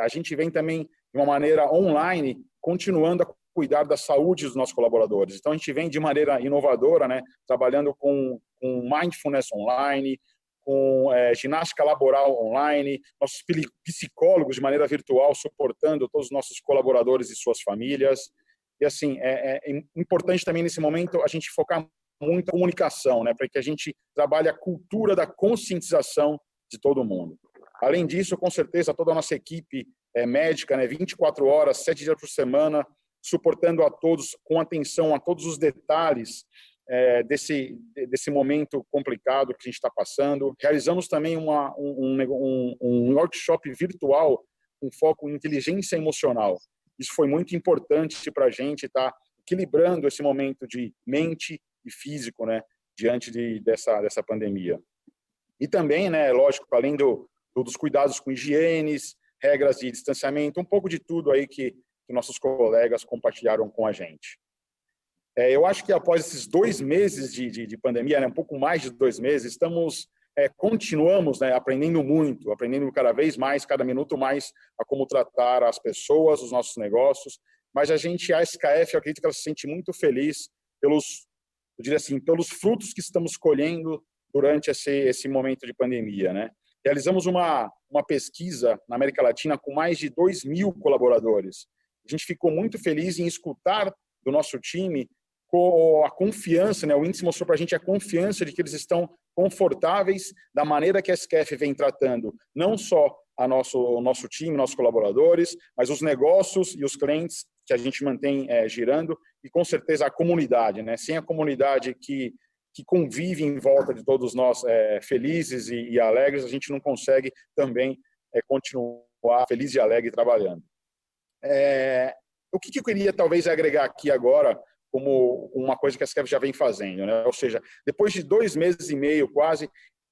a gente vem também de uma maneira online, continuando a cuidar da saúde dos nossos colaboradores. Então, a gente vem de maneira inovadora, né, trabalhando com mindfulness online, com ginástica laboral online, nossos psicólogos de maneira virtual suportando todos os nossos colaboradores e suas famílias. E, assim, é importante também, nesse momento, a gente focar muito na comunicação, né, para que a gente trabalhe a cultura da conscientização de todo mundo. Além disso, com certeza, toda a nossa equipe médica, né, 24 horas, 7 dias por semana, suportando a todos, com atenção a todos os detalhes desse momento complicado que a gente está passando. Realizamos também um workshop virtual com foco em inteligência emocional. Isso foi muito importante para a gente estar equilibrando esse momento de mente e físico, né, diante dessa pandemia. E também, né, lógico, além dos cuidados com higienes, regras de distanciamento, um pouco de tudo aí que nossos colegas compartilharam com a gente. Eu acho que após esses 2 meses de pandemia, né, um pouco mais de 2 meses, continuamos, né, aprendendo muito, aprendendo cada vez mais, cada minuto mais, a como tratar as pessoas, os nossos negócios, mas a SKF, eu acredito que ela se sente muito feliz pelos frutos que estamos colhendo durante esse momento de pandemia, né? Realizamos uma pesquisa na América Latina com mais de 2.000 colaboradores. A gente ficou muito feliz em escutar do nosso time com a confiança, né? O índice mostrou para a gente a confiança de que eles estão confortáveis da maneira que a SKF vem tratando, não só o nosso time, nossos colaboradores, mas os negócios e os clientes que a gente mantém girando e, com certeza, a comunidade, né? Sem a comunidade que convive em volta de todos nós felizes e alegres, a gente não consegue também continuar feliz e alegre trabalhando. O que eu queria talvez agregar aqui agora como uma coisa que a SKF já vem fazendo, né? Ou seja, depois de 2 meses e meio quase,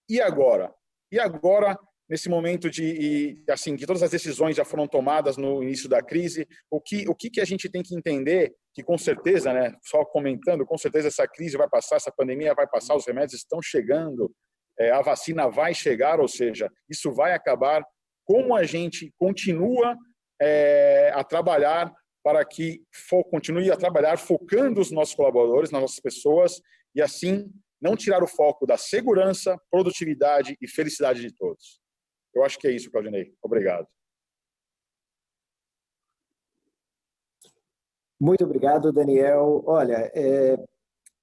e agora? E agora, nesse momento que todas as decisões já foram tomadas no início da crise, o que a gente tem que entender que com certeza, né, só comentando, com certeza essa crise vai passar, essa pandemia vai passar, os remédios estão chegando, a vacina vai chegar, ou seja, isso vai acabar. Como a gente continua a trabalhar para que continue a trabalhar focando os nossos colaboradores, nas nossas pessoas, e assim não tirar o foco da segurança, produtividade e felicidade de todos. Eu acho que é isso, Claudinei. Obrigado. Muito obrigado, Daniel. Olha,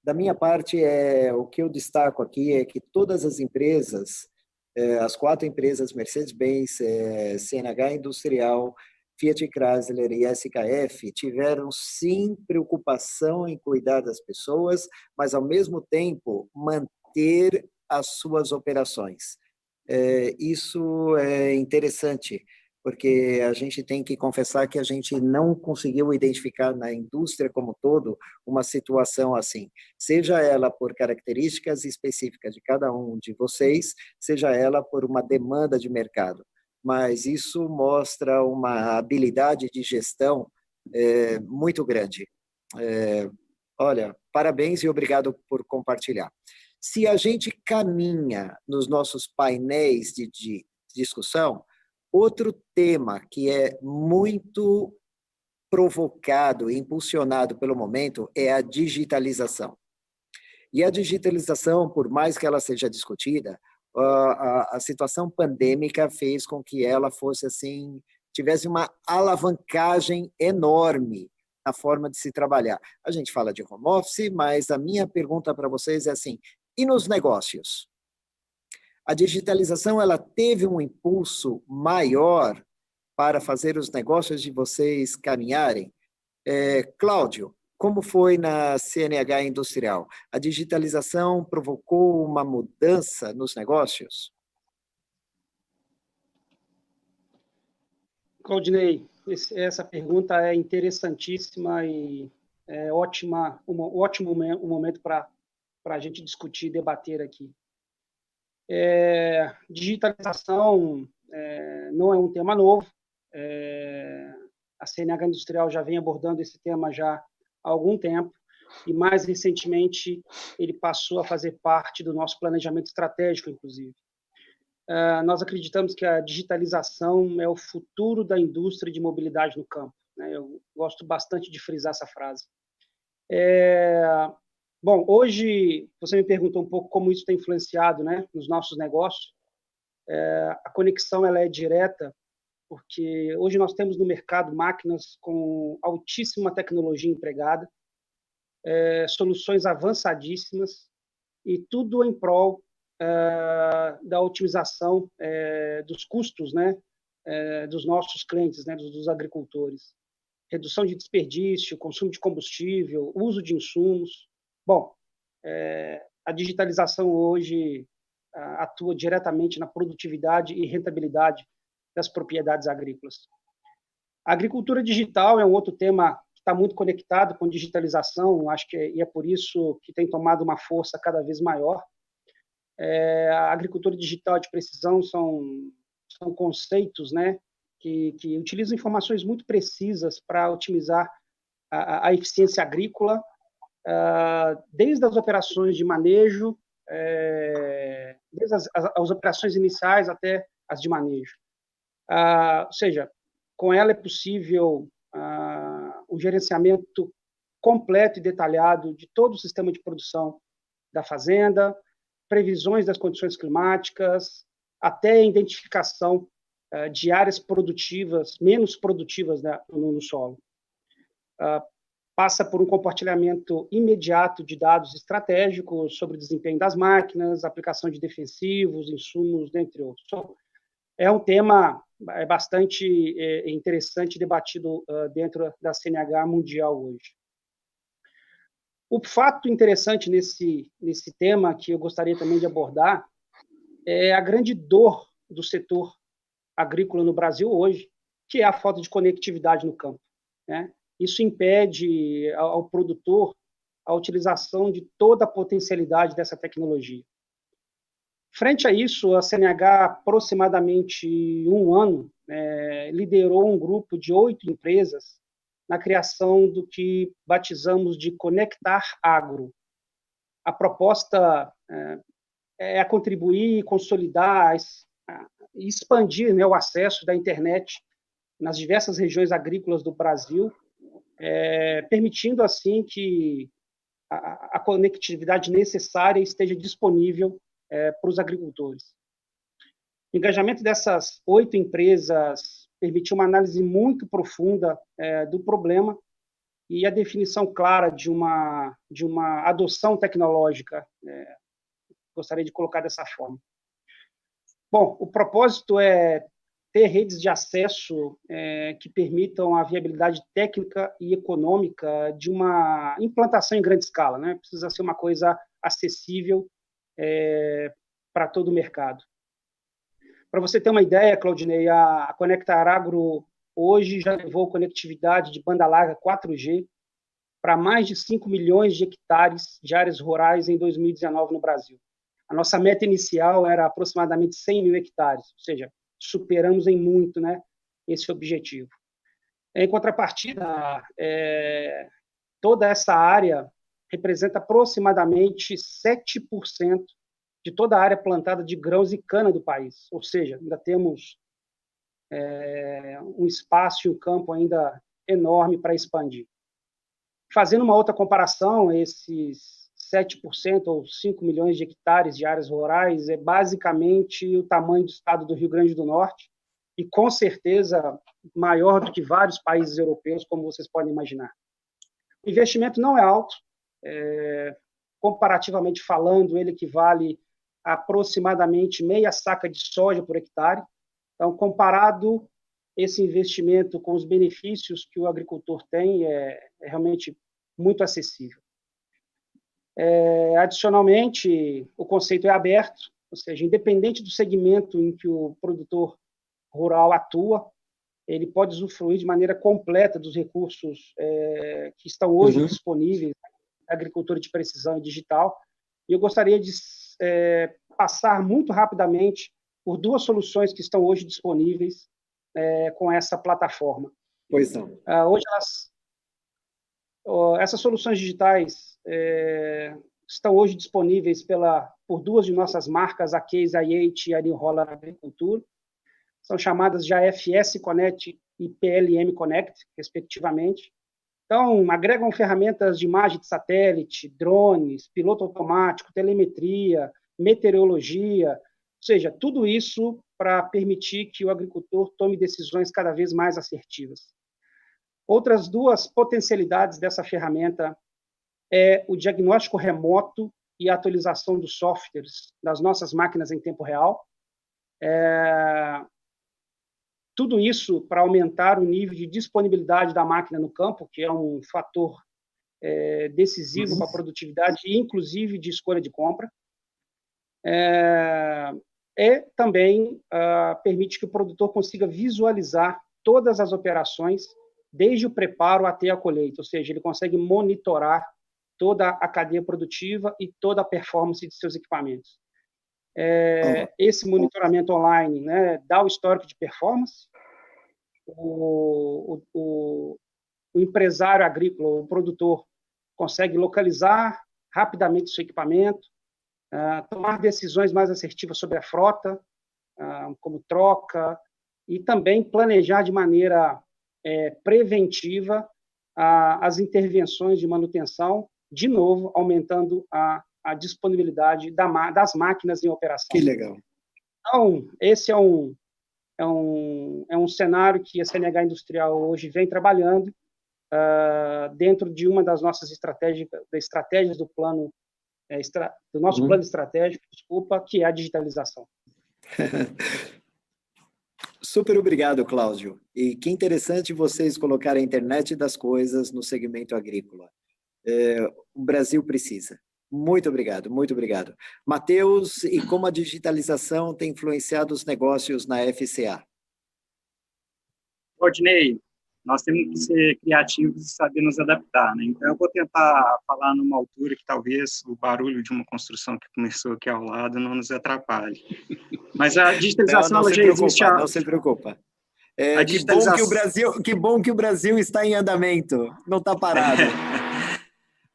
da minha parte, o que eu destaco aqui é que todas as empresas, as 4 empresas, Mercedes-Benz, CNH Industrial, Fiat Chrysler e SKF, tiveram sim preocupação em cuidar das pessoas, mas ao mesmo tempo manter as suas operações. Isso é interessante, porque a gente tem que confessar que a gente não conseguiu identificar na indústria como todo uma situação assim, seja ela por características específicas de cada um de vocês, seja ela por uma demanda de mercado. Mas isso mostra uma habilidade de gestão muito grande. Olha, parabéns e obrigado por compartilhar. Se a gente caminha nos nossos painéis de discussão, outro tema que é muito provocado e impulsionado pelo momento é a digitalização. E a digitalização, por mais que ela seja discutida, a situação pandêmica fez com que ela fosse assim, tivesse uma alavancagem enorme na forma de se trabalhar. A gente fala de home office, mas a minha pergunta para vocês é assim, e nos negócios? A digitalização ela teve um impulso maior para fazer os negócios de vocês caminharem? Cláudio, como foi na CNH Industrial? A digitalização provocou uma mudança nos negócios? Claudinei, essa pergunta é interessantíssima e é ótima, um ótimo momento para a gente discutir e debater aqui. Digitalização não é um tema novo. A CNH Industrial já vem abordando esse tema já há algum tempo e, mais recentemente, ele passou a fazer parte do nosso planejamento estratégico, inclusive. Nós acreditamos que a digitalização é o futuro da indústria de mobilidade no campo, né? Eu gosto bastante de frisar essa frase. Bom, hoje você me perguntou um pouco como isso tem influenciado, né, nos nossos negócios. A conexão ela é direta, porque hoje nós temos no mercado máquinas com altíssima tecnologia empregada, soluções avançadíssimas, e tudo em prol da otimização dos custos, né, dos nossos clientes, né, dos agricultores. Redução de desperdício, consumo de combustível, uso de insumos. Bom, a digitalização hoje atua diretamente na produtividade e rentabilidade das propriedades agrícolas. A agricultura digital é um outro tema que está muito conectado com digitalização, acho que é por isso que tem tomado uma força cada vez maior. A agricultura digital de precisão são conceitos, né, que utilizam informações muito precisas para otimizar a eficiência agrícola, desde as operações de manejo, desde as operações iniciais até as de manejo. Ou seja, com ela é possível o gerenciamento completo e detalhado de todo o sistema de produção da fazenda, previsões das condições climáticas, até a identificação de áreas produtivas, menos produtivas no solo. Passa por um compartilhamento imediato de dados estratégicos sobre o desempenho das máquinas, aplicação de defensivos, insumos, dentre outros. É um tema bastante interessante debatido dentro da CNH mundial hoje. O fato interessante nesse tema, que eu gostaria também de abordar, é a grande dor do setor agrícola no Brasil hoje, que é a falta de conectividade no campo, né? Isso impede ao produtor a utilização de toda a potencialidade dessa tecnologia. Frente a isso, a CNH, há aproximadamente um ano, liderou um grupo de 8 empresas na criação do que batizamos de Conectar Agro. A proposta é contribuir, consolidar e expandir, né, o acesso da internet nas diversas regiões agrícolas do Brasil, permitindo, assim, que a conectividade necessária esteja disponível para os agricultores. O engajamento dessas 8 empresas permitiu uma análise muito profunda do problema e a definição clara de uma adoção tecnológica, gostaria de colocar dessa forma. Bom, o propósito é ter redes de acesso que permitam a viabilidade técnica e econômica de uma implantação em grande escala, né? Precisa ser uma coisa acessível para todo o mercado. Para você ter uma ideia, Claudinei, a Conectar Agro hoje já levou conectividade de banda larga 4G para mais de 5 milhões de hectares de áreas rurais em 2019 no Brasil. A nossa meta inicial era aproximadamente 100 mil hectares, ou seja, superamos em muito, né, esse objetivo. Em contrapartida, toda essa área representa aproximadamente 7% de toda a área plantada de grãos e cana do país, ou seja, ainda temos um espaço e um campo ainda enorme para expandir. Fazendo uma outra comparação, esses 7% ou 5 milhões de hectares de áreas rurais é basicamente o tamanho do estado do Rio Grande do Norte e, com certeza, maior do que vários países europeus, como vocês podem imaginar. O investimento não é alto, comparativamente falando, ele equivale a aproximadamente meia saca de soja por hectare. Então, comparado esse investimento com os benefícios que o agricultor tem, é realmente muito acessível. Adicionalmente, o conceito é aberto, ou seja, independente do segmento em que o produtor rural atua, ele pode usufruir de maneira completa dos recursos que estão hoje disponíveis na agricultura de precisão e digital. E eu gostaria de passar muito rapidamente por 2 soluções que estão hoje disponíveis com essa plataforma. Pois não. Hoje, essas soluções digitais estão hoje disponíveis por 2 de nossas marcas, a Case IH e a New Holland Agricultura. São chamadas de AFS Connect e PLM Connect, respectivamente. Então, agregam ferramentas de imagem de satélite, drones, piloto automático, telemetria, meteorologia, ou seja, tudo isso para permitir que o agricultor tome decisões cada vez mais assertivas. Outras 2 potencialidades dessa ferramenta é o diagnóstico remoto e a atualização dos softwares das nossas máquinas em tempo real. Tudo isso para aumentar o nível de disponibilidade da máquina no campo, que é um fator decisivo para a produtividade e, inclusive, de escolha de compra. Também permite que o produtor consiga visualizar todas as operações, desde o preparo até a colheita, ou seja, ele consegue monitorar toda a cadeia produtiva e toda a performance de seus equipamentos. Esse monitoramento online, né, dá o histórico de performance, o empresário agrícola, o produtor, consegue localizar rapidamente o seu equipamento, tomar decisões mais assertivas sobre a frota, como troca, e também planejar de maneira preventiva as intervenções de manutenção, de novo, aumentando a disponibilidade das máquinas em operação. Que legal. Então, esse é um cenário que a CNH Industrial hoje vem trabalhando dentro de uma das nossas estratégias do plano, do nosso plano estratégico, que é a digitalização. Super obrigado, Cláudio. E que interessante vocês colocarem a internet das coisas no segmento agrícola. O Brasil precisa. Muito obrigado, muito obrigado. Matheus, e como a digitalização tem influenciado os negócios na FCA? Claudinei, nós temos que ser criativos e saber nos adaptar, né? Então, eu vou tentar falar numa altura que talvez o barulho de uma construção que começou aqui ao lado não nos atrapalhe. Mas a digitalização não já existe há... Não se preocupa. Que bom que o Brasil está em andamento, não está parado.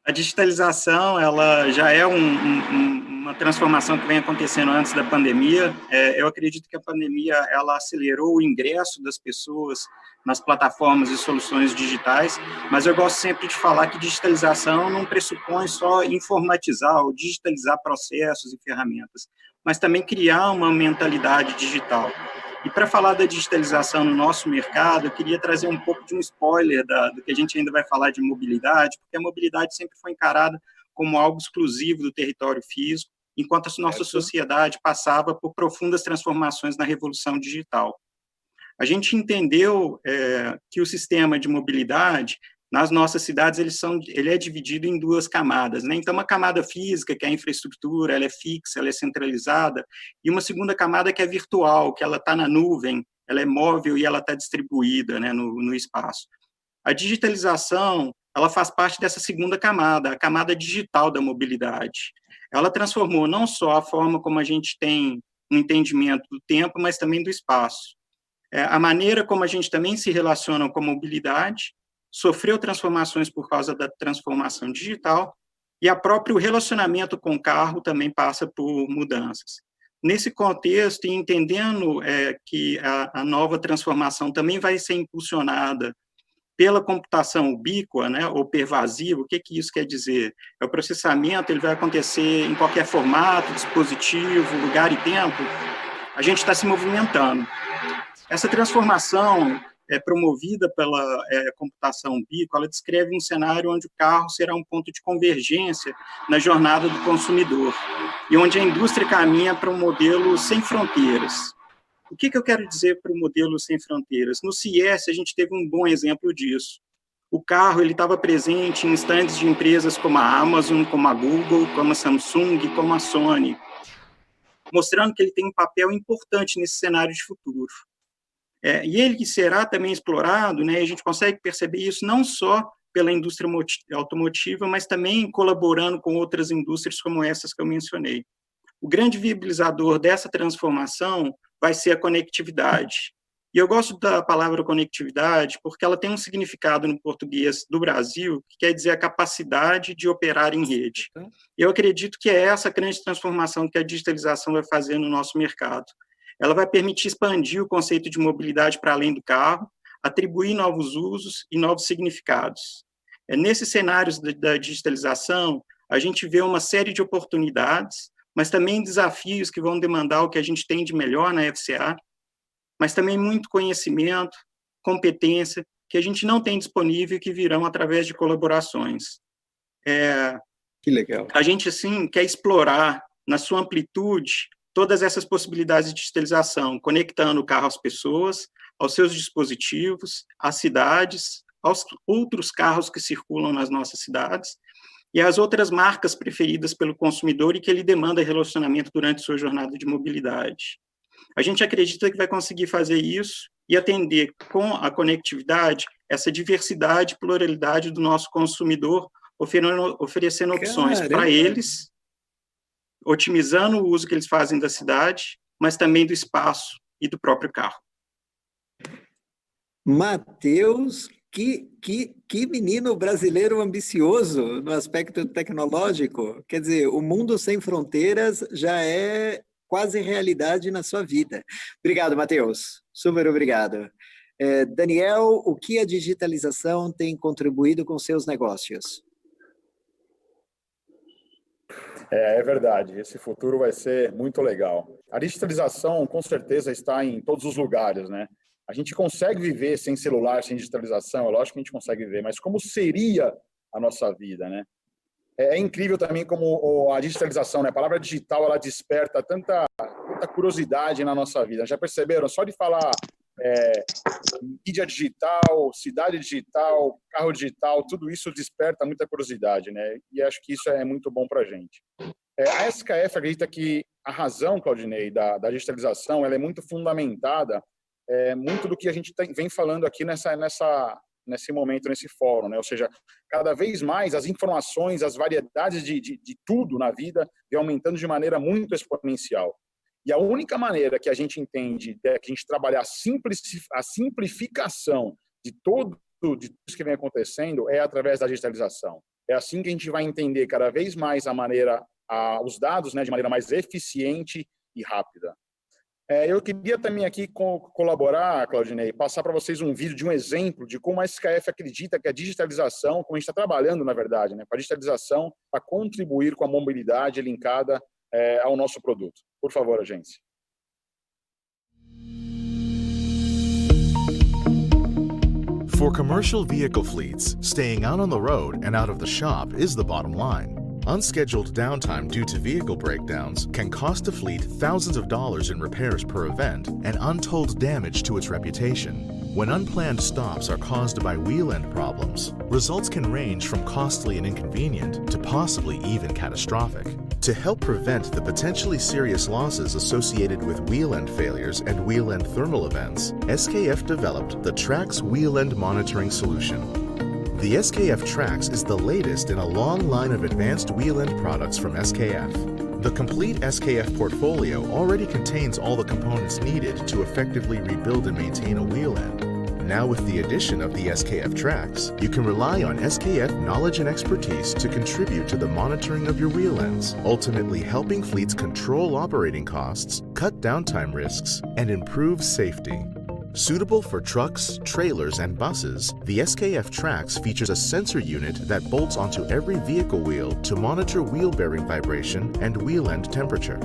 A digitalização, ela já é uma transformação que vem acontecendo antes da pandemia. Eu acredito que a pandemia ela acelerou o ingresso das pessoas nas plataformas e soluções digitais, mas eu gosto sempre de falar que digitalização não pressupõe só informatizar ou digitalizar processos e ferramentas, mas também criar uma mentalidade digital. E para falar da digitalização no nosso mercado, eu queria trazer um pouco de um spoiler do que a gente ainda vai falar de mobilidade, porque a mobilidade sempre foi encarada como algo exclusivo do território físico, enquanto a nossa sociedade passava por profundas transformações na revolução digital. A gente entendeu que o sistema de mobilidade, nas nossas cidades, ele é dividido em duas camadas, né? Então, uma camada física, que é a infraestrutura, ela é fixa, ela é centralizada, e uma segunda camada que é virtual, que ela está na nuvem, ela é móvel e ela está distribuída, né, no espaço. A digitalização, ela faz parte dessa segunda camada, a camada digital da mobilidade. Ela transformou não só a forma como a gente tem um entendimento do tempo, mas também do espaço. A maneira como a gente também se relaciona com a mobilidade sofreu transformações por causa da transformação digital, e o próprio relacionamento com o carro também passa por mudanças. Nesse contexto, e entendendo que a nova transformação também vai ser impulsionada pela computação ubíqua, né, ou pervasiva, o que isso quer dizer? O processamento ele vai acontecer em qualquer formato, dispositivo, lugar e tempo, a gente está se movimentando. Essa transformação promovida pela computação ubíqua, ela descreve um cenário onde o carro será um ponto de convergência na jornada do consumidor, e onde a indústria caminha para um modelo sem fronteiras. O que eu quero dizer para o modelo sem fronteiras? No CES, a gente teve um bom exemplo disso. O carro ele estava presente em stands de empresas como a Amazon, como a Google, como a Samsung, como a Sony, mostrando que ele tem um papel importante nesse cenário de futuro. E ele será também explorado, né, a gente consegue perceber isso não só pela indústria automotiva, mas também colaborando com outras indústrias como essas que eu mencionei. O grande viabilizador dessa transformação vai ser a conectividade. E eu gosto da palavra conectividade porque ela tem um significado no português do Brasil, que quer dizer a capacidade de operar em rede. Eu acredito que é essa grande transformação que a digitalização vai fazer no nosso mercado. Ela vai permitir expandir o conceito de mobilidade para além do carro, atribuir novos usos e novos significados. Nesses cenários da digitalização, a gente vê uma série de oportunidades, mas também desafios que vão demandar o que a gente tem de melhor na FCA, mas também muito conhecimento, competência, que a gente não tem disponível e que virão através de colaborações. Que legal. A gente, assim, quer explorar, na sua amplitude, todas essas possibilidades de digitalização, conectando o carro às pessoas, aos seus dispositivos, às cidades, aos outros carros que circulam nas nossas cidades, e às outras marcas preferidas pelo consumidor e que ele demanda relacionamento durante sua jornada de mobilidade. A gente acredita que vai conseguir fazer isso e atender com a conectividade essa diversidade e pluralidade do nosso consumidor, oferecendo opções para eles, otimizando o uso que eles fazem da cidade, mas também do espaço e do próprio carro. Matheus, que menino brasileiro ambicioso no aspecto tecnológico. Quer dizer, o mundo sem fronteiras já é quase realidade na sua vida. Obrigado, Matheus. Super obrigado. Daniel, o que a digitalização tem contribuído com seus negócios? É verdade, esse futuro vai ser muito legal. A digitalização, com certeza, está em todos os lugares, né? A gente consegue viver sem celular, sem digitalização, é lógico que a gente consegue viver, mas como seria a nossa vida, né? É incrível também como a digitalização, né? A palavra digital, ela desperta tanta curiosidade na nossa vida. Já perceberam? Só de falar mídia digital, cidade digital, carro digital, tudo isso desperta muita curiosidade, né? E acho que isso é muito bom para a gente. A SKF acredita que a razão, Claudinei, da digitalização, ela é muito fundamentada, muito do que a gente vem falando aqui nesse momento, nesse fórum, né? Ou seja, cada vez mais as informações, as variedades de tudo na vida vem aumentando de maneira muito exponencial. E a única maneira que a gente entende é que a gente trabalhar a simplificação de tudo isso que vem acontecendo é através da digitalização. É assim que a gente vai entender cada vez mais os dados, né, de maneira mais eficiente e rápida. Eu queria também aqui colaborar, Claudinei, passar para vocês um vídeo de um exemplo de como a SKF acredita que a digitalização, como a gente está trabalhando, na verdade, né, com a digitalização, para contribuir com a mobilidade linkada ao nosso produto. Por favor, agência. For commercial vehicle fleets, staying out on the road and out of the shop is the bottom line. Unscheduled downtime due to vehicle breakdowns can cost a fleet thousands of dollars in repairs per event and untold damage to its reputation. When unplanned stops are caused by wheel end problems, results can range from costly and inconvenient to possibly even catastrophic. To help prevent the potentially serious losses associated with wheel end failures and wheel end thermal events, SKF developed the Trax Wheel End Monitoring Solution. The SKF Trax is the latest in a long line of advanced wheel end products from SKF. The complete SKF portfolio already contains all the components needed to effectively rebuild and maintain a wheel end. Now with the addition of the SKF Trax, you can rely on SKF knowledge and expertise to contribute to the monitoring of your wheel ends, ultimately helping fleets control operating costs, cut downtime risks, and improve safety. Suitable for trucks, trailers, and buses, the SKF Trax features a sensor unit that bolts onto every vehicle wheel to monitor wheel bearing vibration and wheel end temperature.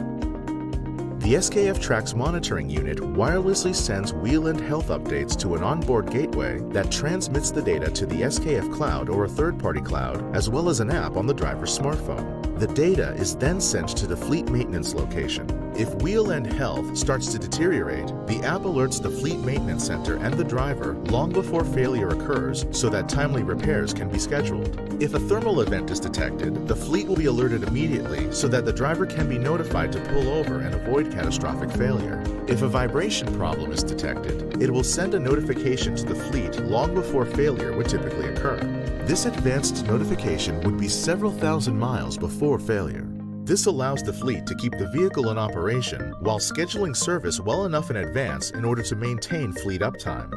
The SKF Trax monitoring unit wirelessly sends wheel end health updates to an onboard gateway that transmits the data to the SKF Cloud or a third-party cloud, as well as an app on the driver's smartphone. The data is then sent to the fleet maintenance location. If wheel end health starts to deteriorate, the app alerts the fleet maintenance center and the driver long before failure occurs so that timely repairs can be scheduled. If a thermal event is detected, the fleet will be alerted immediately so that the driver can be notified to pull over and avoid catastrophic failure. If a vibration problem is detected, it will send a notification to the fleet long before failure would typically occur. This advanced notification would be several thousand miles before failure. This allows the fleet to keep the vehicle in operation while scheduling service well enough in advance in order to maintain fleet uptime.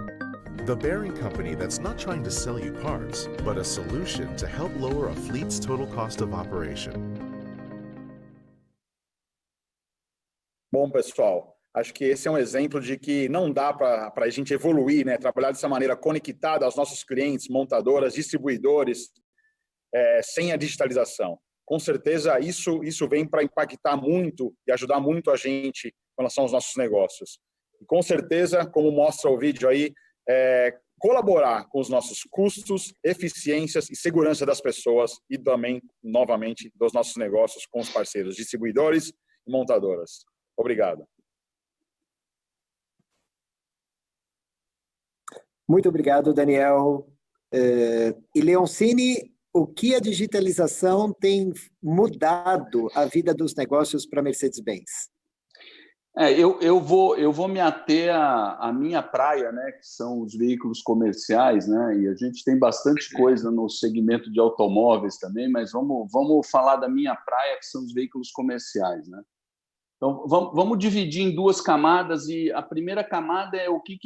The bearing company that's not trying to sell you parts, but a solution to help lower a fleet's total cost of operation. Bom, pessoal, acho que esse é um exemplo de que não dá para a gente evoluir, né? Trabalhar dessa maneira conectada aos nossos clientes, montadoras, distribuidores, sem a digitalização. Com certeza, isso vem para impactar muito e ajudar muito a gente com relação aos nossos negócios. E, com certeza, como mostra o vídeo aí, colaborar com os nossos custos, eficiências e segurança das pessoas e também, novamente, dos nossos negócios com os parceiros, distribuidores e montadoras. Obrigado. Muito obrigado, Daniel. E Leoncini, o que a digitalização tem mudado a vida dos negócios para a Mercedes-Benz? Eu vou me ater à minha praia, né, que são os veículos comerciais, né, e a gente tem bastante coisa no segmento de automóveis também, mas vamos falar da minha praia, que são os veículos comerciais, né. Então, vamos dividir em duas camadas, e a primeira camada é o que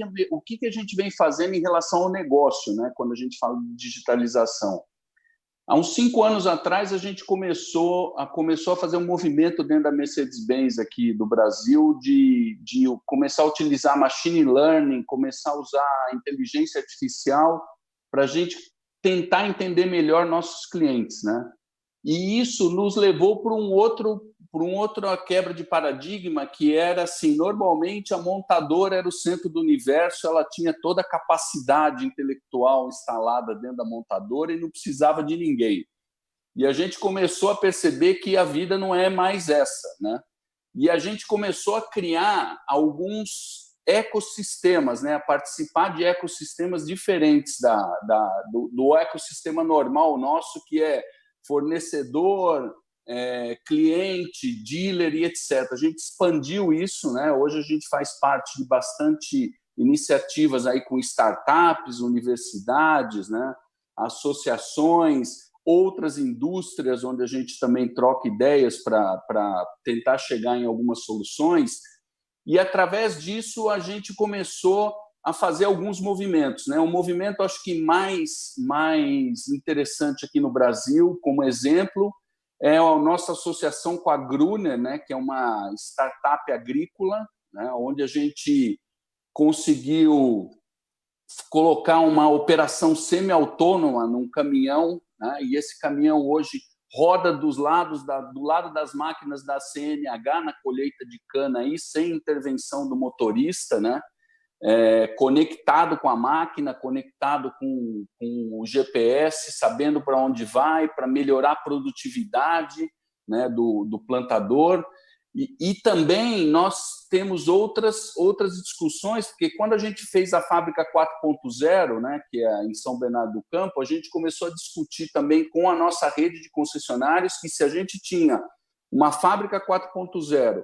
a gente vem fazendo em relação ao negócio, né, quando a gente fala de digitalização. Há uns 5 anos atrás, a gente começou a fazer um movimento dentro da Mercedes-Benz aqui do Brasil de começar a utilizar machine learning, começar a usar inteligência artificial para a gente tentar entender melhor nossos clientes, né? E isso nos levou para um outra quebra de paradigma, que era assim, normalmente a montadora era o centro do universo, ela tinha toda a capacidade intelectual instalada dentro da montadora e não precisava de ninguém. E a gente começou a perceber que a vida não é mais essa, né? E a gente começou a criar alguns ecossistemas, né? A participar de ecossistemas diferentes do ecossistema normal nosso, que é fornecedor, cliente, dealer e etc. A gente expandiu isso, né? Hoje a gente faz parte de bastante iniciativas aí com startups, universidades, né? Associações, outras indústrias onde a gente também troca ideias para tentar chegar em algumas soluções. E, através disso, a gente começou a fazer alguns movimentos, né? Um movimento, acho que mais interessante aqui no Brasil, como exemplo, é a nossa associação com a Gruner, né? Que é uma startup agrícola, né? Onde a gente conseguiu colocar uma operação semi-autônoma num caminhão, né? E esse caminhão hoje roda do lado das máquinas da CNH na colheita de cana, aí, sem intervenção do motorista, né? Conectado com a máquina, conectado com o GPS, sabendo para onde vai, para melhorar a produtividade, né, do plantador. E também nós temos outras discussões, porque quando a gente fez a fábrica 4.0, né, que é em São Bernardo do Campo, a gente começou a discutir também com a nossa rede de concessionários que, se a gente tinha uma fábrica 4.0,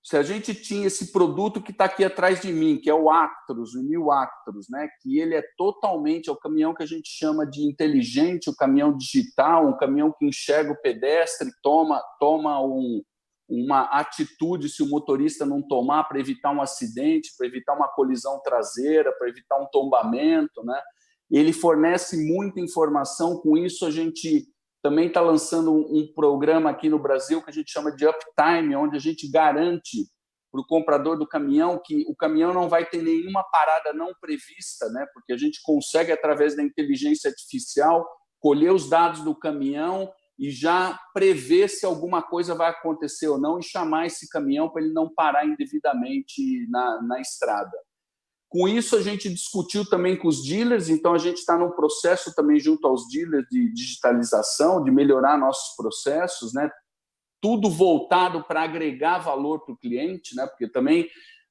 se a gente tinha esse produto que está aqui atrás de mim, que é o Actros, o New Actros, né, que ele é totalmente, é o caminhão que a gente chama de inteligente, o caminhão digital, um caminhão que enxerga o pedestre, toma uma atitude se o motorista não tomar, para evitar um acidente, para evitar uma colisão traseira, para evitar um tombamento, né? Ele fornece muita informação. Com isso, a gente também está lançando um programa aqui no Brasil que a gente chama de Uptime, onde a gente garante para o comprador do caminhão que o caminhão não vai ter nenhuma parada não prevista, né? Porque a gente consegue, através da inteligência artificial, colher os dados do caminhão e já prever se alguma coisa vai acontecer ou não e chamar esse caminhão para ele não parar indevidamente na estrada. Com isso, a gente discutiu também com os dealers, então a gente está num processo também junto aos dealers de digitalização, de melhorar nossos processos, né? Tudo voltado para agregar valor para o cliente, né? Porque também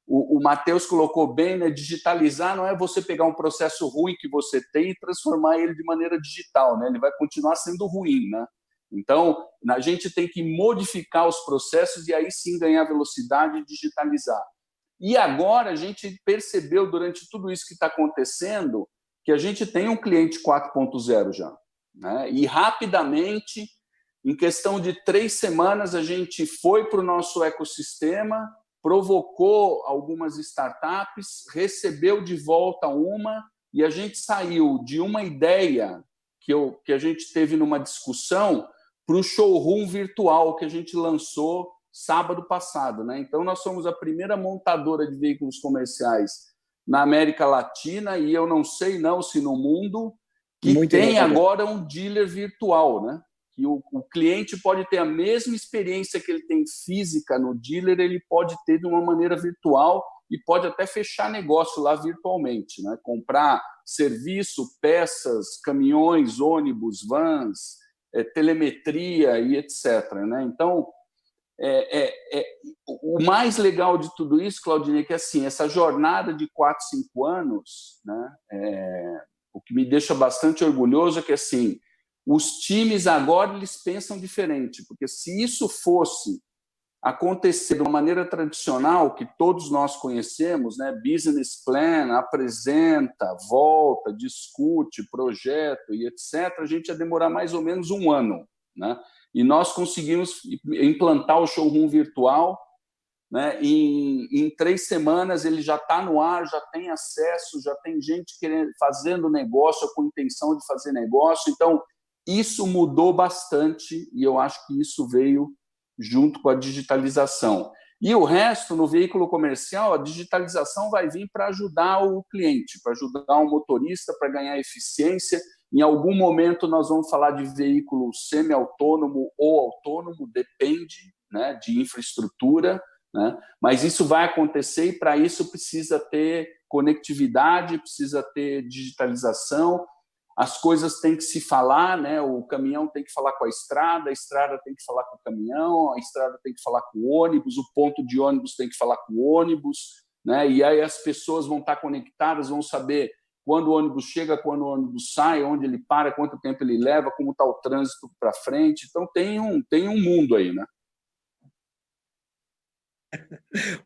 o Matheus colocou bem, né? Digitalizar não é você pegar um processo ruim que você tem e transformar ele de maneira digital, né? Ele vai continuar sendo ruim, né? Então, a gente tem que modificar os processos e aí sim ganhar velocidade e digitalizar. E agora a gente percebeu, durante tudo isso que está acontecendo, que a gente tem um cliente 4.0 já, né? E rapidamente, em questão de 3 semanas, a gente foi para o nosso ecossistema, provocou algumas startups, recebeu de volta uma, e a gente saiu de uma ideia que a gente teve numa discussão para o showroom virtual que a gente lançou sábado passado, né? Então, nós somos a primeira montadora de veículos comerciais na América Latina e eu não sei se no mundo que muito tem agora um dealer virtual, né? Que o cliente pode ter a mesma experiência que ele tem física no dealer, ele pode ter de uma maneira virtual e pode até fechar negócio lá virtualmente, né? Comprar serviço, peças, caminhões, ônibus, vans, telemetria e etc., né? Então, o mais legal de tudo isso, Claudinei, é que assim, essa jornada de 4, 5 anos, né, o que me deixa bastante orgulhoso é que assim, os times agora eles pensam diferente, porque se isso fosse acontecer de uma maneira tradicional que todos nós conhecemos, né, business plan, apresenta, volta, discute, projeto e etc., a gente ia demorar mais ou menos 1 ano, né? E nós conseguimos implantar o showroom virtual, né? Em 3 semanas ele já está no ar, já tem acesso, já tem gente fazendo negócio, com intenção de fazer negócio. Então, isso mudou bastante e eu acho que isso veio junto com a digitalização. E o resto, no veículo comercial, a digitalização vai vir para ajudar o cliente, para ajudar o motorista, para ganhar eficiência. Em algum momento nós vamos falar de veículo semi-autônomo ou autônomo, depende, né, de infraestrutura, né? Mas isso vai acontecer e para isso precisa ter conectividade, precisa ter digitalização, as coisas têm que se falar, né? O caminhão tem que falar com a estrada tem que falar com o caminhão, a estrada tem que falar com o ônibus, o ponto de ônibus tem que falar com o ônibus, né? E aí as pessoas vão estar conectadas, vão saber quando o ônibus chega, quando o ônibus sai, onde ele para, quanto tempo ele leva, como está o trânsito para frente. Então tem um mundo aí, né?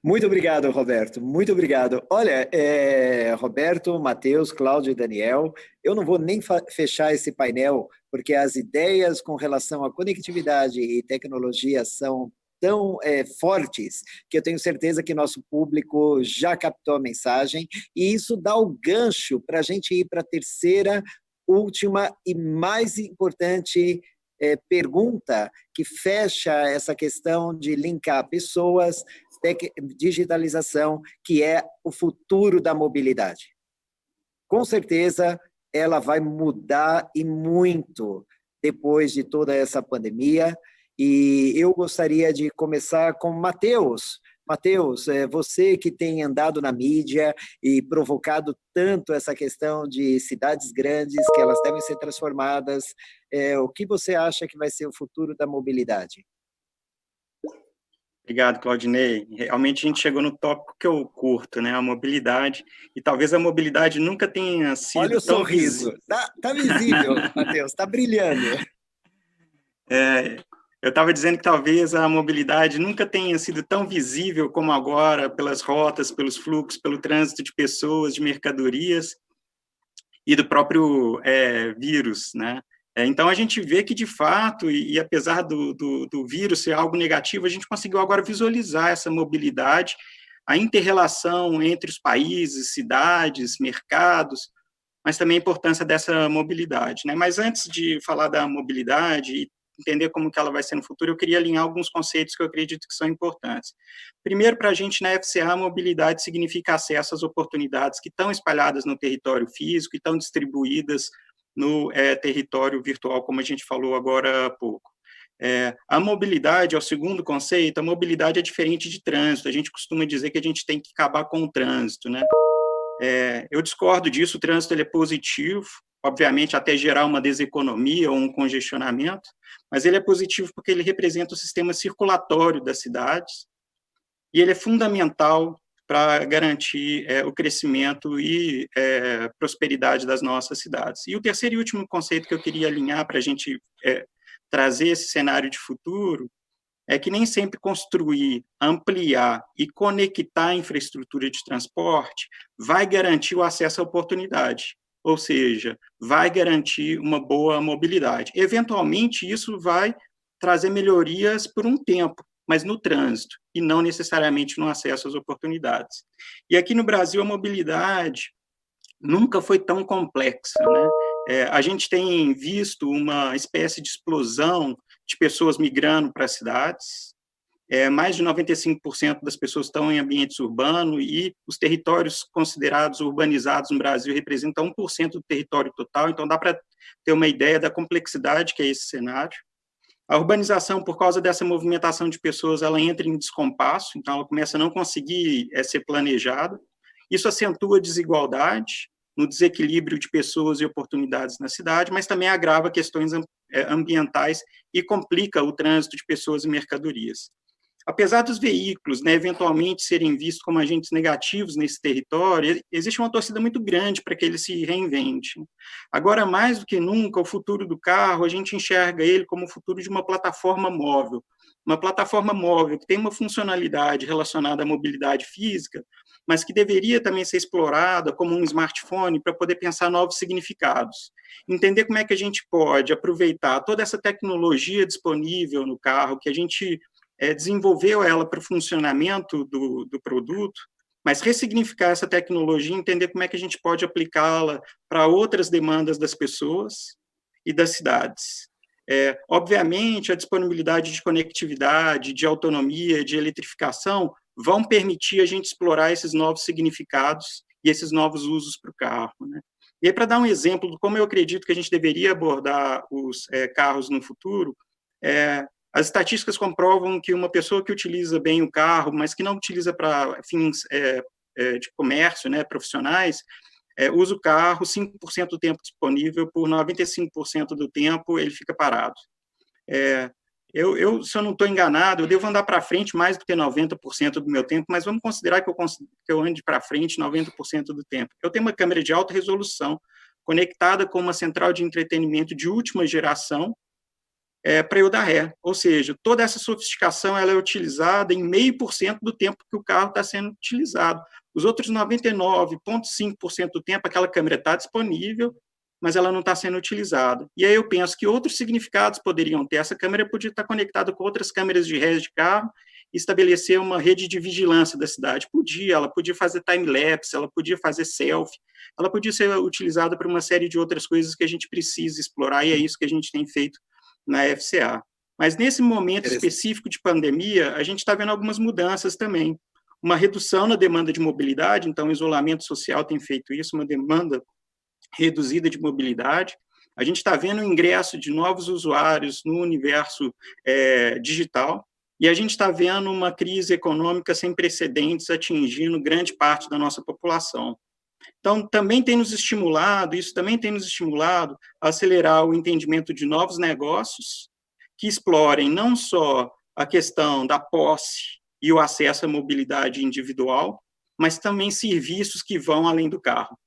Muito obrigado, Roberto. Muito obrigado. Olha, Roberto, Matheus, Cláudio e Daniel, eu não vou nem fechar esse painel, porque as ideias com relação à conectividade e tecnologia são tão fortes que eu tenho certeza que nosso público já captou a mensagem, e isso dá o gancho para a gente ir para a terceira, última e mais importante pergunta, que fecha essa questão de linkar pessoas, digitalização, que é o futuro da mobilidade. Com certeza, ela vai mudar e muito depois de toda essa pandemia, e eu gostaria de começar com Matheus. Matheus, você que tem andado na mídia e provocado tanto essa questão de cidades grandes, que elas devem ser transformadas, o que você acha que vai ser o futuro da mobilidade? Obrigado, Claudinei. Realmente a gente chegou no tópico que eu curto, né? A mobilidade, e talvez a mobilidade nunca tenha sido Olha o tão sorriso, tá visível, Matheus, tá brilhando. Eu estava dizendo que talvez a mobilidade nunca tenha sido tão visível como agora, pelas rotas, pelos fluxos, pelo trânsito de pessoas, de mercadorias e do próprio vírus, né? Então, a gente vê que, de fato, e apesar do vírus ser algo negativo, a gente conseguiu agora visualizar essa mobilidade, a inter-relação entre os países, cidades, mercados, mas também a importância dessa mobilidade, né? Mas antes de falar da mobilidade e entender como que ela vai ser no futuro, eu queria alinhar alguns conceitos que eu acredito que são importantes. Primeiro, para a gente, na FCA, a mobilidade significa acesso às oportunidades que estão espalhadas no território físico e estão distribuídas no território virtual, como a gente falou agora há pouco. A mobilidade é o segundo conceito. A mobilidade é diferente de trânsito. A gente costuma dizer que a gente tem que acabar com o trânsito, né? Eu discordo disso. O trânsito ele é positivo, obviamente até gerar uma deseconomia ou um congestionamento, mas ele é positivo porque ele representa o sistema circulatório das cidades e ele é fundamental para garantir o crescimento e prosperidade das nossas cidades. E o terceiro e último conceito que eu queria alinhar para a gente trazer esse cenário de futuro é que nem sempre construir, ampliar e conectar a infraestrutura de transporte vai garantir o acesso à oportunidade, ou seja, vai garantir uma boa mobilidade. Eventualmente, isso vai trazer melhorias por um tempo, mas no trânsito, e não necessariamente no acesso às oportunidades. E aqui no Brasil, a mobilidade nunca foi tão complexa, né? A gente tem visto uma espécie de explosão de pessoas migrando para as cidades, mais de 95% das pessoas estão em ambientes urbanos, e os territórios considerados urbanizados no Brasil representam 1% do território total, então dá para ter uma ideia da complexidade que é esse cenário. A urbanização, por causa dessa movimentação de pessoas, ela entra em descompasso, então ela começa a não conseguir ser planejada. Isso acentua a desigualdade no desequilíbrio de pessoas e oportunidades na cidade, mas também agrava questões ambientais e complica o trânsito de pessoas e mercadorias. Apesar dos veículos, né, eventualmente serem vistos como agentes negativos nesse território, existe uma torcida muito grande para que ele se reinvente. Agora, mais do que nunca, o futuro do carro, a gente enxerga ele como o futuro de uma plataforma móvel que tem uma funcionalidade relacionada à mobilidade física, mas que deveria também ser explorada como um smartphone para poder pensar novos significados. Entender como é que a gente pode aproveitar toda essa tecnologia disponível no carro, que a gente desenvolveu ela para o funcionamento do produto, mas ressignificar essa tecnologia, entender como é que a gente pode aplicá-la para outras demandas das pessoas e das cidades. Obviamente, a disponibilidade de conectividade, de autonomia, de eletrificação, vão permitir a gente explorar esses novos significados e esses novos usos para o carro, né? E aí, para dar um exemplo de como eu acredito que a gente deveria abordar os carros no futuro, as estatísticas comprovam que uma pessoa que utiliza bem o carro, mas que não utiliza para fins de comércio, né, profissionais, usa o carro 5% do tempo disponível, por 95% do tempo ele fica parado. Se eu não estou enganado, eu devo andar para frente mais do que 90% do meu tempo, mas vamos considerar que eu ande para frente 90% do tempo. Eu tenho uma câmera de alta resolução conectada com uma central de entretenimento de última geração, para eu dar ré. Ou seja, toda essa sofisticação ela é utilizada em 0,5% do tempo que o carro está sendo utilizado. Os outros 99,5% do tempo, aquela câmera está disponível, mas ela não está sendo utilizada. E aí eu penso que outros significados poderiam ter. Essa câmera podia estar conectada com outras câmeras de ré de carro e estabelecer uma rede de vigilância da cidade. Ela podia fazer time-lapse, ela podia fazer selfie, ela podia ser utilizada para uma série de outras coisas que a gente precisa explorar, e é isso que a gente tem feito na FCA. Mas nesse momento específico de pandemia, a gente está vendo algumas mudanças também. Uma redução na demanda de mobilidade, então o isolamento social tem feito isso, uma demanda reduzida de mobilidade. A gente está vendo o ingresso de novos usuários no universo digital, e a gente está vendo uma crise econômica sem precedentes atingindo grande parte da nossa população. Então, também tem nos estimulado a acelerar o entendimento de novos negócios que explorem não só a questão da posse e o acesso à mobilidade individual, mas também serviços que vão além do carro.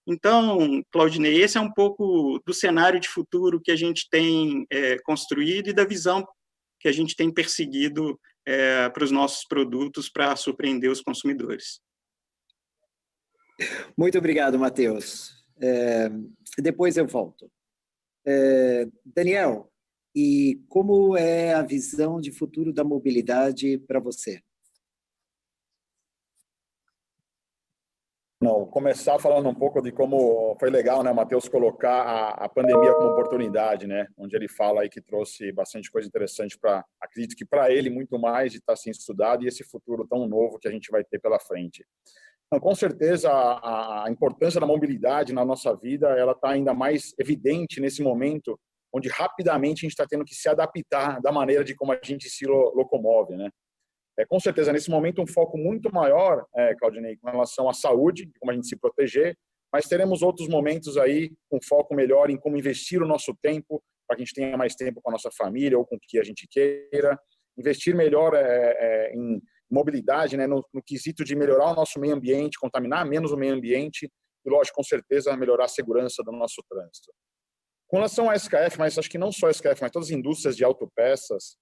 Então, Claudinei, esse é um pouco do cenário de futuro que a gente tem construído e da visão que a gente tem perseguido para os nossos produtos para surpreender os consumidores. Muito obrigado, Matheus. Depois eu volto. Daniel, e como é a visão de futuro da mobilidade para você? Não, começar falando um pouco de como foi legal, né, Matheus, colocar a pandemia como oportunidade, né, onde ele fala aí que trouxe bastante coisa interessante acredito que para ele muito mais de estar sendo estudado e esse futuro tão novo que a gente vai ter pela frente. Então, com certeza a importância da mobilidade na nossa vida, ela está ainda mais evidente nesse momento, onde rapidamente a gente está tendo que se adaptar da maneira de como a gente se locomove, né. Com certeza, nesse momento, um foco muito maior, Claudinei, com relação à saúde, como a gente se proteger, mas teremos outros momentos aí com foco melhor em como investir o nosso tempo, para que a gente tenha mais tempo com a nossa família ou com o que a gente queira, investir melhor em mobilidade, né, no quesito de melhorar o nosso meio ambiente, contaminar menos o meio ambiente e, lógico, com certeza, melhorar a segurança do nosso trânsito. Com relação à SKF, mas acho que não só a SKF, mas todas as indústrias de autopeças,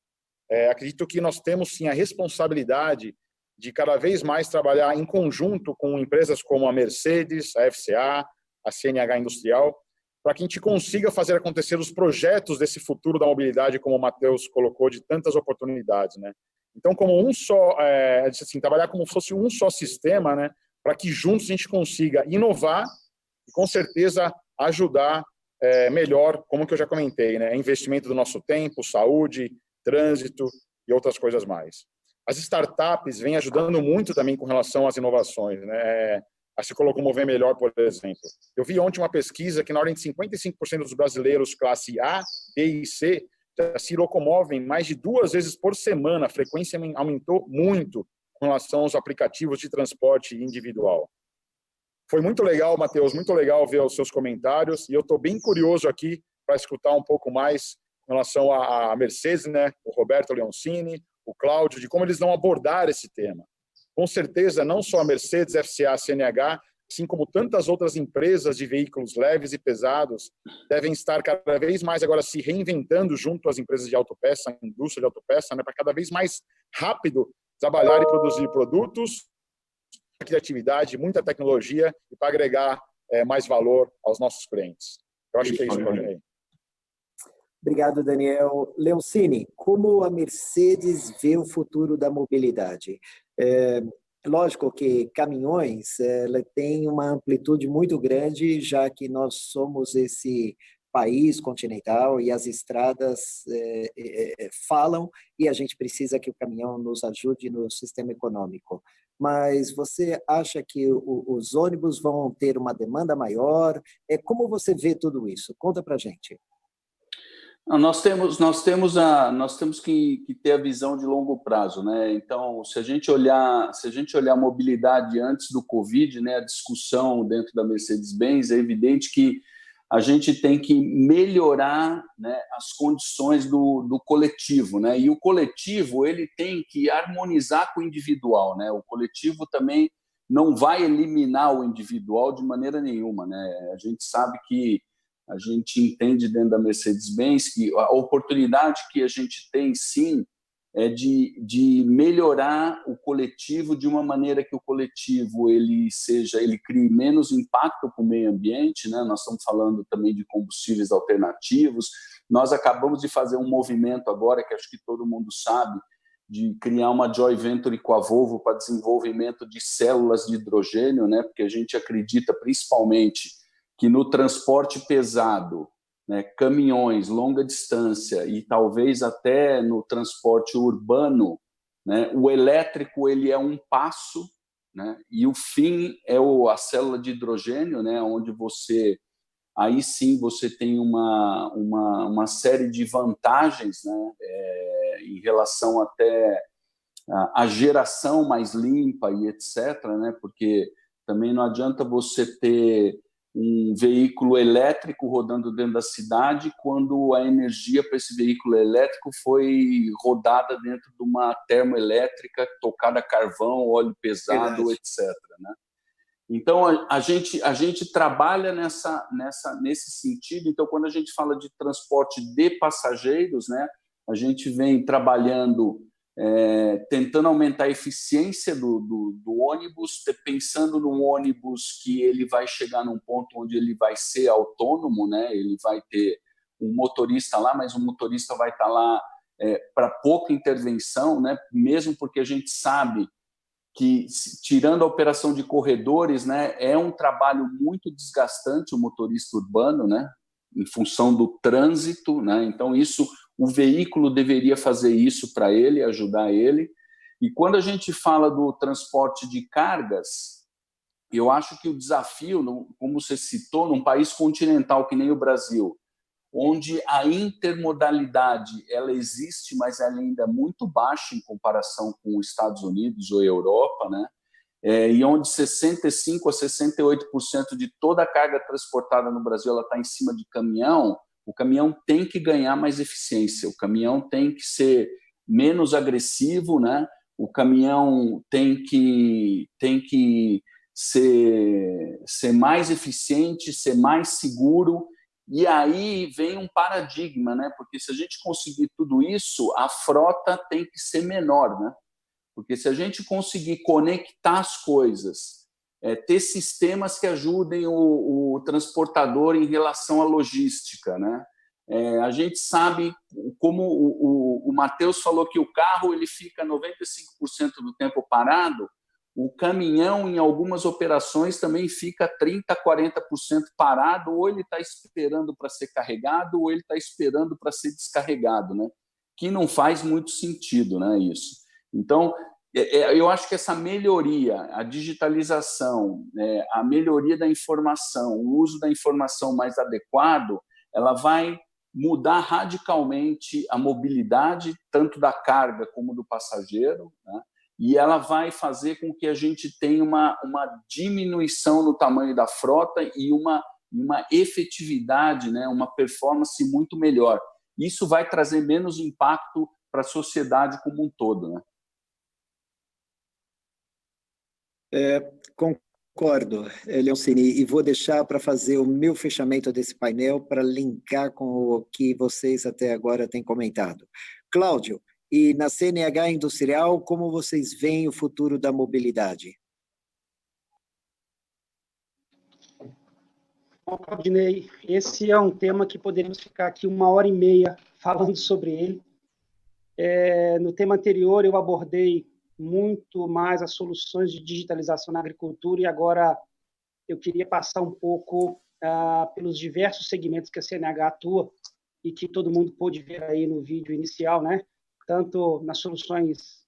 acredito que nós temos, sim, a responsabilidade de cada vez mais trabalhar em conjunto com empresas como a Mercedes, a FCA, a CNH Industrial, para que a gente consiga fazer acontecer os projetos desse futuro da mobilidade, como o Matheus colocou, de tantas oportunidades, né? Então, como um só, assim, trabalhar como se fosse um só sistema, né, para que juntos a gente consiga inovar e, com certeza, ajudar melhor, como que eu já comentei, né, investimento do nosso tempo, saúde, trânsito e outras coisas mais. As startups vêm ajudando muito também com relação às inovações, né? A se locomover melhor, por exemplo. Eu vi ontem uma pesquisa que na ordem de 55% dos brasileiros classe A, B e C se locomovem mais de 2 vezes por semana. A frequência aumentou muito com relação aos aplicativos de transporte individual. Foi muito legal, Matheus, muito legal ver os seus comentários e eu estou bem curioso aqui para escutar um pouco mais em relação à Mercedes, né, o Roberto Leoncini, o Cláudio, de como eles vão abordar esse tema. Com certeza, não só a Mercedes, FCA, CNH, assim como tantas outras empresas de veículos leves e pesados, devem estar cada vez mais agora se reinventando junto às empresas de autopeça, a indústria de autopeça, né, para cada vez mais rápido trabalhar e produzir produtos, criatividade, muita tecnologia e para agregar mais valor aos nossos clientes. Eu acho que é isso, Claudinei. Obrigado, Daniel. Leoncini, como a Mercedes vê o futuro da mobilidade? Lógico que caminhões têm uma amplitude muito grande, já que nós somos esse país continental e as estradas falam e a gente precisa que o caminhão nos ajude no sistema econômico. Mas você acha que os ônibus vão ter uma demanda maior? Como você vê tudo isso? Conta para a gente. Nós temos que ter a visão de longo prazo, né? Então, se a gente olhar a mobilidade antes do Covid, né, a discussão dentro da Mercedes-Benz, é evidente que a gente tem que melhorar, né, as condições do coletivo, né? E o coletivo ele tem que harmonizar com o individual, né? O coletivo também não vai eliminar o individual de maneira nenhuma, né? A gente sabe que A gente entende dentro da Mercedes-Benz que a oportunidade que a gente tem, sim, é de melhorar o coletivo de uma maneira que o coletivo ele crie menos impacto para o meio ambiente, né? Nós estamos falando também de combustíveis alternativos. Nós acabamos de fazer um movimento agora, que acho que todo mundo sabe, de criar uma joint venture com a Volvo para desenvolvimento de células de hidrogênio, né? Porque a gente acredita principalmente que no transporte pesado, né, caminhões, longa distância e talvez até no transporte urbano, né, o elétrico ele é um passo, né, e o fim é a célula de hidrogênio, né, onde aí sim você tem uma série de vantagens, né, em relação até à geração mais limpa e etc., né, porque também não adianta você ter um veículo elétrico rodando dentro da cidade quando a energia para esse veículo elétrico foi rodada dentro de uma termoelétrica tocada a carvão, óleo pesado, etc., né? Então, a gente trabalha nesse sentido. Então, quando a gente fala de transporte de passageiros, né, a gente vem trabalhando, tentando aumentar a eficiência do ônibus, pensando no ônibus que ele vai chegar num ponto onde ele vai ser autônomo, né? Ele vai ter um motorista lá, mas o motorista vai estar lá para pouca intervenção, né? Mesmo porque a gente sabe que, tirando a operação de corredores, né, é um trabalho muito desgastante o motorista urbano, né? Em função do trânsito, né? Então o veículo deveria fazer isso para ele, ajudar ele. E quando a gente fala do transporte de cargas, eu acho que o desafio, como você citou, num país continental que nem o Brasil, onde a intermodalidade ela existe, mas ela ainda é muito baixa em comparação com os Estados Unidos ou Europa, né? E onde 65% a 68% de toda a carga transportada no Brasil ela está em cima de caminhão, o caminhão tem que ganhar mais eficiência, o caminhão tem que ser menos agressivo, né? O caminhão tem que ser mais eficiente, ser mais seguro. E aí vem um paradigma, né? Porque se a gente conseguir tudo isso, a frota tem que ser menor, né? Porque se a gente conseguir conectar as coisas, ter sistemas que ajudem o transportador em relação à logística, né? A gente sabe, como o Matheus falou, que o carro ele fica 95% do tempo parado, o caminhão, em algumas operações, também fica 30%, 40% parado, ou ele está esperando para ser carregado, ou ele está esperando para ser descarregado, né? Que não faz muito sentido, né, isso. Então, eu acho que essa melhoria, a digitalização, a melhoria da informação, o uso da informação mais adequado, ela vai mudar radicalmente a mobilidade, tanto da carga como do passageiro, né? E ela vai fazer com que a gente tenha uma diminuição no tamanho da frota e uma efetividade, né? Uma performance muito melhor. Isso vai trazer menos impacto para a sociedade como um todo, né? Concordo, Leoncini, e vou deixar para fazer o meu fechamento desse painel para linkar com o que vocês até agora têm comentado. Cláudio, e na CNH Industrial, como vocês veem o futuro da mobilidade? Bom, Claudinei, esse é um tema que poderíamos ficar aqui 1h30 falando sobre ele. No tema anterior, eu abordei muito mais as soluções de digitalização na agricultura e agora eu queria passar um pouco pelos diversos segmentos que a CNH atua e que todo mundo pôde ver aí no vídeo inicial, né? Tanto nas soluções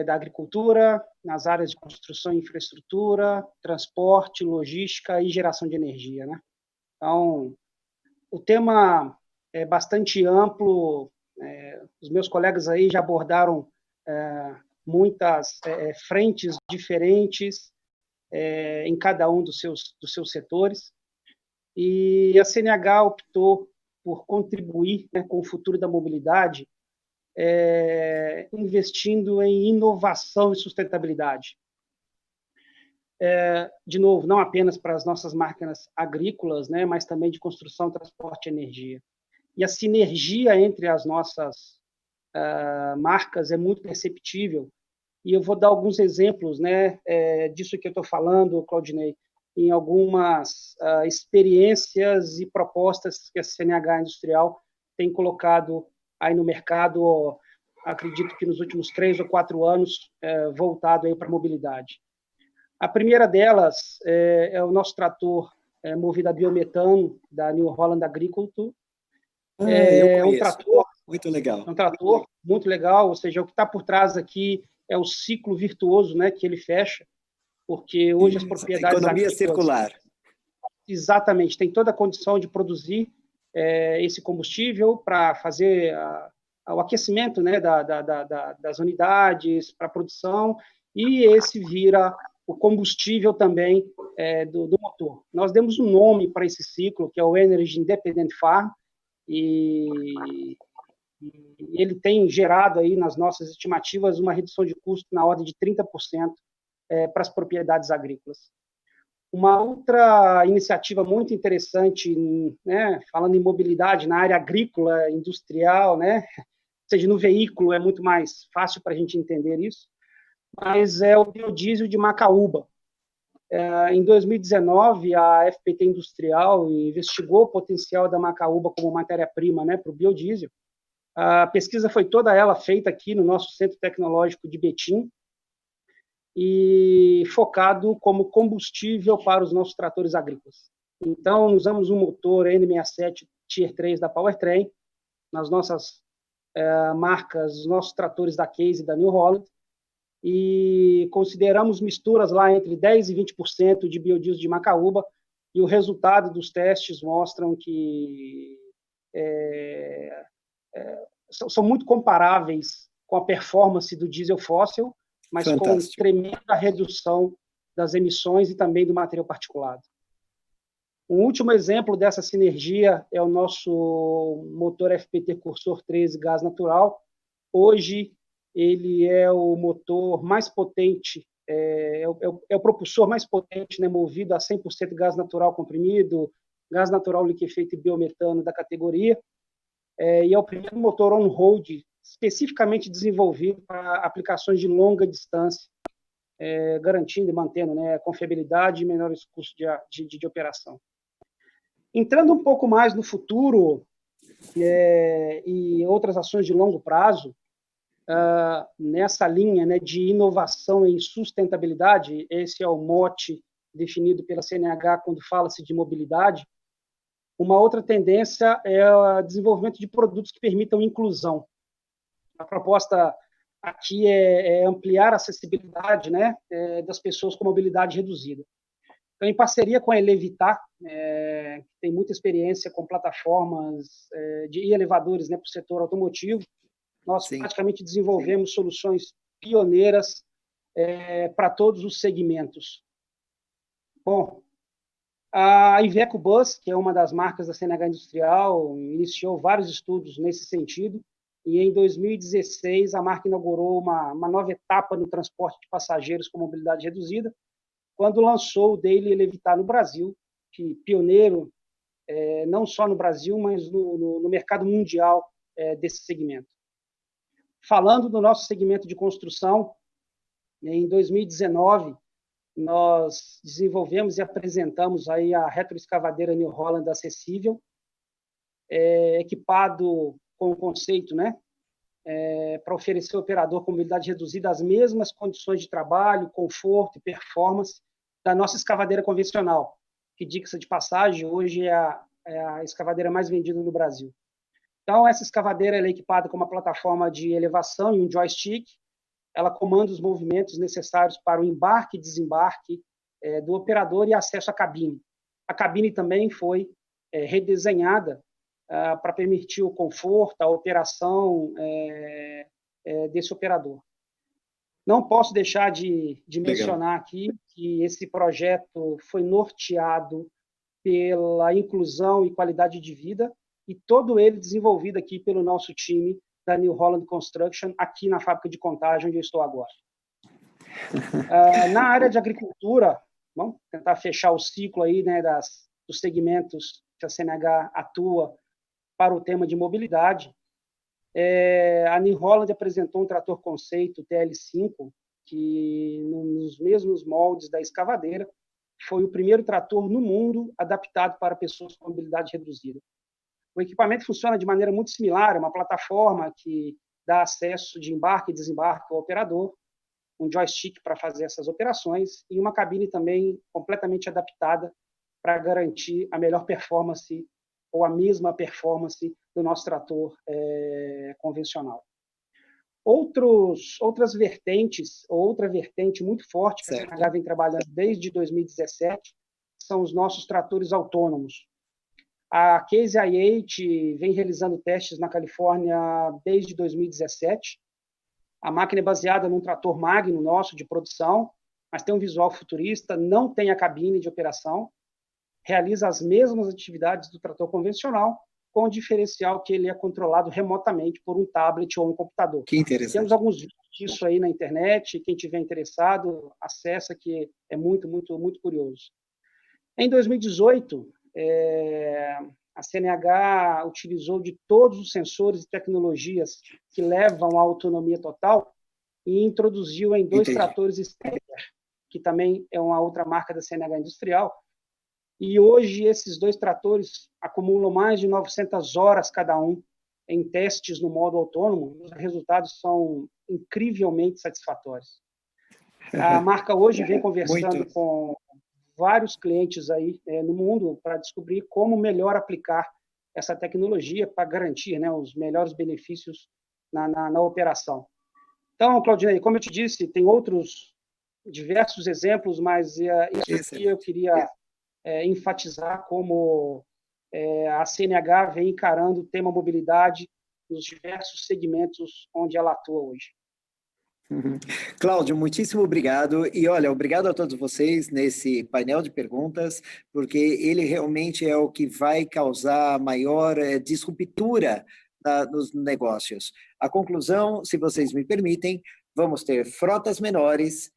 da agricultura, nas áreas de construção e infraestrutura, transporte, logística e geração de energia, né? Então, o tema é bastante amplo, os meus colegas aí já abordaram muitas frentes diferentes em cada um dos seus setores, e a CNH optou por contribuir, né, com o futuro da mobilidade, investindo em inovação e sustentabilidade. de novo, não apenas para as nossas máquinas agrícolas, né, mas também de construção, transporte e energia. E a sinergia entre as nossas marcas é muito perceptível. E eu vou dar alguns exemplos, né, disso que eu estou falando, Claudinei, em algumas experiências e propostas que a CNH Industrial tem colocado aí no mercado, acredito que nos últimos 3 ou 4 anos, voltado aí para a mobilidade. A primeira delas é o nosso trator movido a biometano da New Holland Agriculture. Eu conheço. Um trator muito legal. É um trator muito legal, ou seja, o que está por trás aqui é o ciclo virtuoso, né, que ele fecha, porque hoje as propriedades economia circular. Exatamente, tem toda a condição de produzir esse combustível para fazer o aquecimento, né, das unidades para a produção, e esse vira o combustível também do motor. Nós demos um nome para esse ciclo, que é o Energy Independent Farm, e ele tem gerado aí nas nossas estimativas uma redução de custo na ordem de 30% para as propriedades agrícolas. Uma outra iniciativa muito interessante, né, falando em mobilidade na área agrícola, industrial, né, ou seja, no veículo é muito mais fácil para a gente entender isso, mas é o biodiesel de Macaúba. Em 2019, a FPT Industrial investigou o potencial da Macaúba como matéria-prima, né, para o biodiesel. A pesquisa foi toda ela feita aqui no nosso Centro Tecnológico de Betim, e focado como combustível para os nossos tratores agrícolas. Então, usamos um motor N67 Tier 3 da Powertrain, nas nossas marcas, os nossos tratores da Case e da New Holland, e consideramos misturas lá entre 10% e 20% de biodiesel de Macaúba, e o resultado dos testes mostram que são muito comparáveis com a performance do diesel fóssil, mas fantástico, com tremenda redução das emissões e também do material particulado. Um último exemplo dessa sinergia é o nosso motor FPT Cursor 13 gás natural. Hoje, ele é o motor mais potente, é o propulsor mais potente, né, movido a 100% gás natural comprimido, gás natural liquefeito e biometano da categoria, e é o primeiro motor on-road especificamente desenvolvido para aplicações de longa distância, garantindo e mantendo, né, confiabilidade e menores custos de operação. Entrando um pouco mais no futuro e outras ações de longo prazo, nessa linha, né, de inovação em sustentabilidade, esse é o mote definido pela CNH quando fala-se de mobilidade. Uma outra tendência é o desenvolvimento de produtos que permitam inclusão. A proposta aqui é ampliar a acessibilidade, né, das pessoas com mobilidade reduzida. Então, em parceria com a Elevitar, que tem muita experiência com plataformas e elevadores, né, para o setor automotivo, nós praticamente desenvolvemos soluções pioneiras para todos os segmentos. Bom, a Iveco Bus, que é uma das marcas da CNH Industrial, iniciou vários estudos nesse sentido, e em 2016 a marca inaugurou uma nova etapa no transporte de passageiros com mobilidade reduzida, quando lançou o Daily Elevitar no Brasil, que pioneiro não só no Brasil, mas no mercado mundial desse segmento. Falando do nosso segmento de construção, em 2019 nós desenvolvemos e apresentamos aí a retroescavadeira New Holland acessível, equipado com o conceito, né, para oferecer ao operador com mobilidade reduzida as mesmas condições de trabalho, conforto e performance da nossa escavadeira convencional, que, diga-se de passagem, hoje é a escavadeira mais vendida no Brasil. Então, essa escavadeira ela é equipada com uma plataforma de elevação e um joystick. Ela comanda os movimentos necessários para o embarque e desembarque do operador e acesso à cabine. A cabine também foi redesenhada para permitir o conforto, a operação desse operador. Não posso deixar de mencionar aqui que esse projeto foi norteado pela inclusão e qualidade de vida, e todo ele desenvolvido aqui pelo nosso time da New Holland Construction, aqui na fábrica de Contagem, onde eu estou agora. Na área de agricultura, vamos tentar fechar o ciclo aí, né, dos segmentos que a CNH atua para o tema de mobilidade. A New Holland apresentou um trator conceito TL5, que nos mesmos moldes da escavadeira, foi o primeiro trator no mundo adaptado para pessoas com mobilidade reduzida. O equipamento funciona de maneira muito similar, é uma plataforma que dá acesso de embarque e desembarque ao operador, um joystick para fazer essas operações e uma cabine também completamente adaptada para garantir a melhor performance ou a mesma performance do nosso trator convencional. Outras vertentes, outra vertente muito forte que a CNH vem trabalhando desde 2017 são os nossos tratores autônomos. A Case i8 vem realizando testes na Califórnia desde 2017. A máquina é baseada num trator Magno nosso de produção, mas tem um visual futurista, não tem a cabine de operação, realiza as mesmas atividades do trator convencional, com o diferencial que ele é controlado remotamente por um tablet ou um computador. Que interessante. Temos alguns vídeos disso aí na internet, quem tiver interessado, acessa, que é muito, muito, muito curioso. Em 2018, a CNH utilizou de todos os sensores e tecnologias que levam à autonomia total e introduziu em 2 tratores Steyr, que também é uma outra marca da CNH Industrial. E hoje esses 2 tratores acumulam mais de 900 horas cada um em testes no modo autônomo. Os resultados são incrivelmente satisfatórios. A marca hoje vem conversando com vários clientes aí no mundo para descobrir como melhor aplicar essa tecnologia para garantir, né, os melhores benefícios na operação. Então, Claudinei, como eu te disse, tem outros diversos exemplos, mas isso aqui eu queria enfatizar como a CNH vem encarando o tema mobilidade nos diversos segmentos onde ela atua hoje. Cláudio, muitíssimo obrigado. E olha, obrigado a todos vocês nesse painel de perguntas, porque ele realmente é o que vai causar maior disruptura nos negócios. A conclusão, se vocês me permitem, vamos ter frotas menores,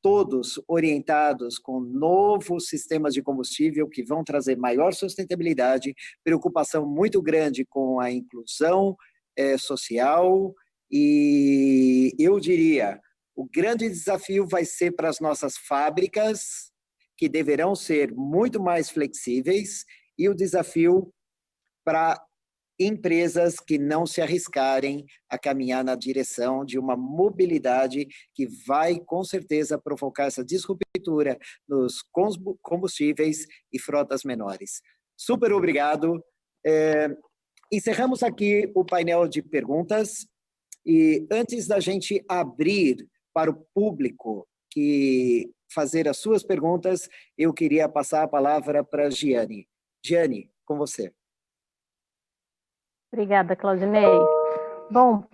todos orientados com novos sistemas de combustível que vão trazer maior sustentabilidade, preocupação muito grande com a inclusão social. E eu diria, o grande desafio vai ser para as nossas fábricas, que deverão ser muito mais flexíveis, e o desafio para empresas que não se arriscarem a caminhar na direção de uma mobilidade que vai, com certeza, provocar essa disruptura nos combustíveis e frotas menores. Super obrigado. Encerramos aqui o painel de perguntas. E antes da gente abrir para o público que fazer as suas perguntas, eu queria passar a palavra para a Giane. Giane, com você. Obrigada, Claudinei. Bom,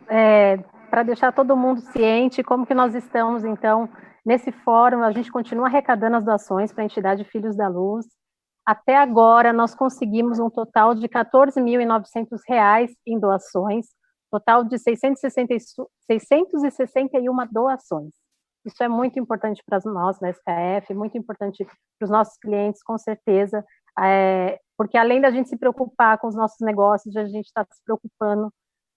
para deixar todo mundo ciente como que nós estamos, então, nesse fórum, a gente continua arrecadando as doações para a entidade Filhos da Luz. Até agora, nós conseguimos um total de R$ 14.900 em doações, total de 661 doações. Isso é muito importante para nós, na SKF, muito importante para os nossos clientes, com certeza, porque além da gente se preocupar com os nossos negócios, a gente está se preocupando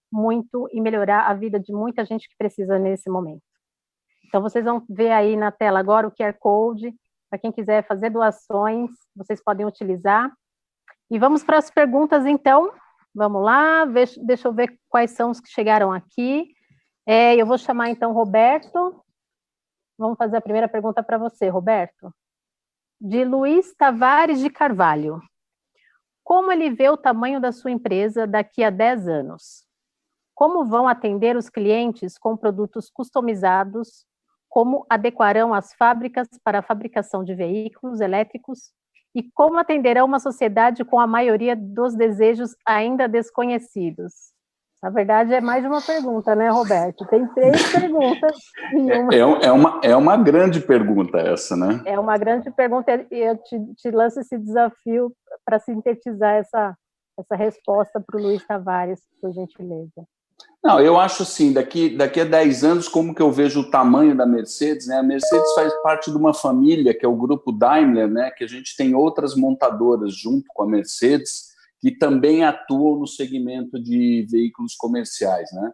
muito em melhorar a vida de muita gente que precisa nesse momento. Então, vocês vão ver aí na tela agora o QR Code, para quem quiser fazer doações, vocês podem utilizar. E vamos para as perguntas, então. Vamos lá, deixa eu ver quais são os que chegaram aqui. Eu vou chamar, então, Roberto. Vamos fazer a primeira pergunta para você, Roberto. De Luiz Tavares de Carvalho. Como ele vê o tamanho da sua empresa daqui a 10 anos? Como vão atender os clientes com produtos customizados? Como adequarão as fábricas para a fabricação de veículos elétricos? E como atenderão uma sociedade com a maioria dos desejos ainda desconhecidos? Na verdade, é mais de uma pergunta, né, Roberto? Tem 3 perguntas em uma. É uma grande pergunta essa, né? É uma grande pergunta, e eu te lanço esse desafio para sintetizar essa resposta para o Luiz Tavares, por gentileza. Não, eu acho assim, daqui a 10 anos, como que eu vejo o tamanho da Mercedes, né? A Mercedes faz parte de uma família, que é o grupo Daimler, né? Que a gente tem outras montadoras junto com a Mercedes, que também atuam no segmento de veículos comerciais, né?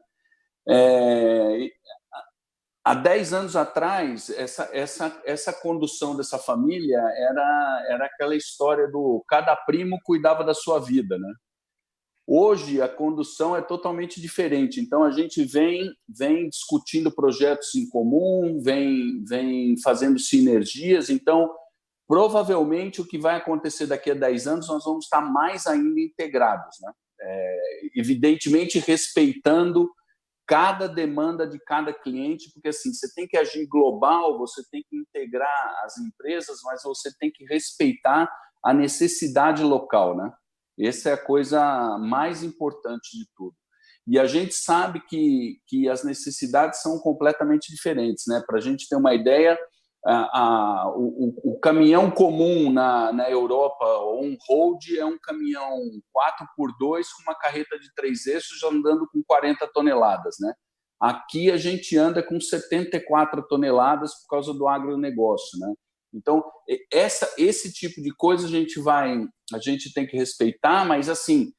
Há 10 anos atrás, essa condução dessa família era aquela história do cada primo cuidava da sua vida, né? Hoje, a condução é totalmente diferente. Então, a gente vem discutindo projetos em comum, vem fazendo sinergias. Então, provavelmente, o que vai acontecer daqui a 10 anos, nós vamos estar mais ainda integrados, né? Evidentemente, respeitando cada demanda de cada cliente, porque assim, você tem que agir global, você tem que integrar as empresas, mas você tem que respeitar a necessidade local, né? Essa é a coisa mais importante de tudo. E a gente sabe que as necessidades são completamente diferentes, né? Para a gente ter uma ideia, o caminhão comum na Europa, ou um road, é um caminhão 4x2 com uma carreta de 3 eixos andando com 40 toneladas, né? Aqui a gente anda com 74 toneladas por causa do agronegócio, né? Então, esse tipo de coisa a gente tem que respeitar, mas assim,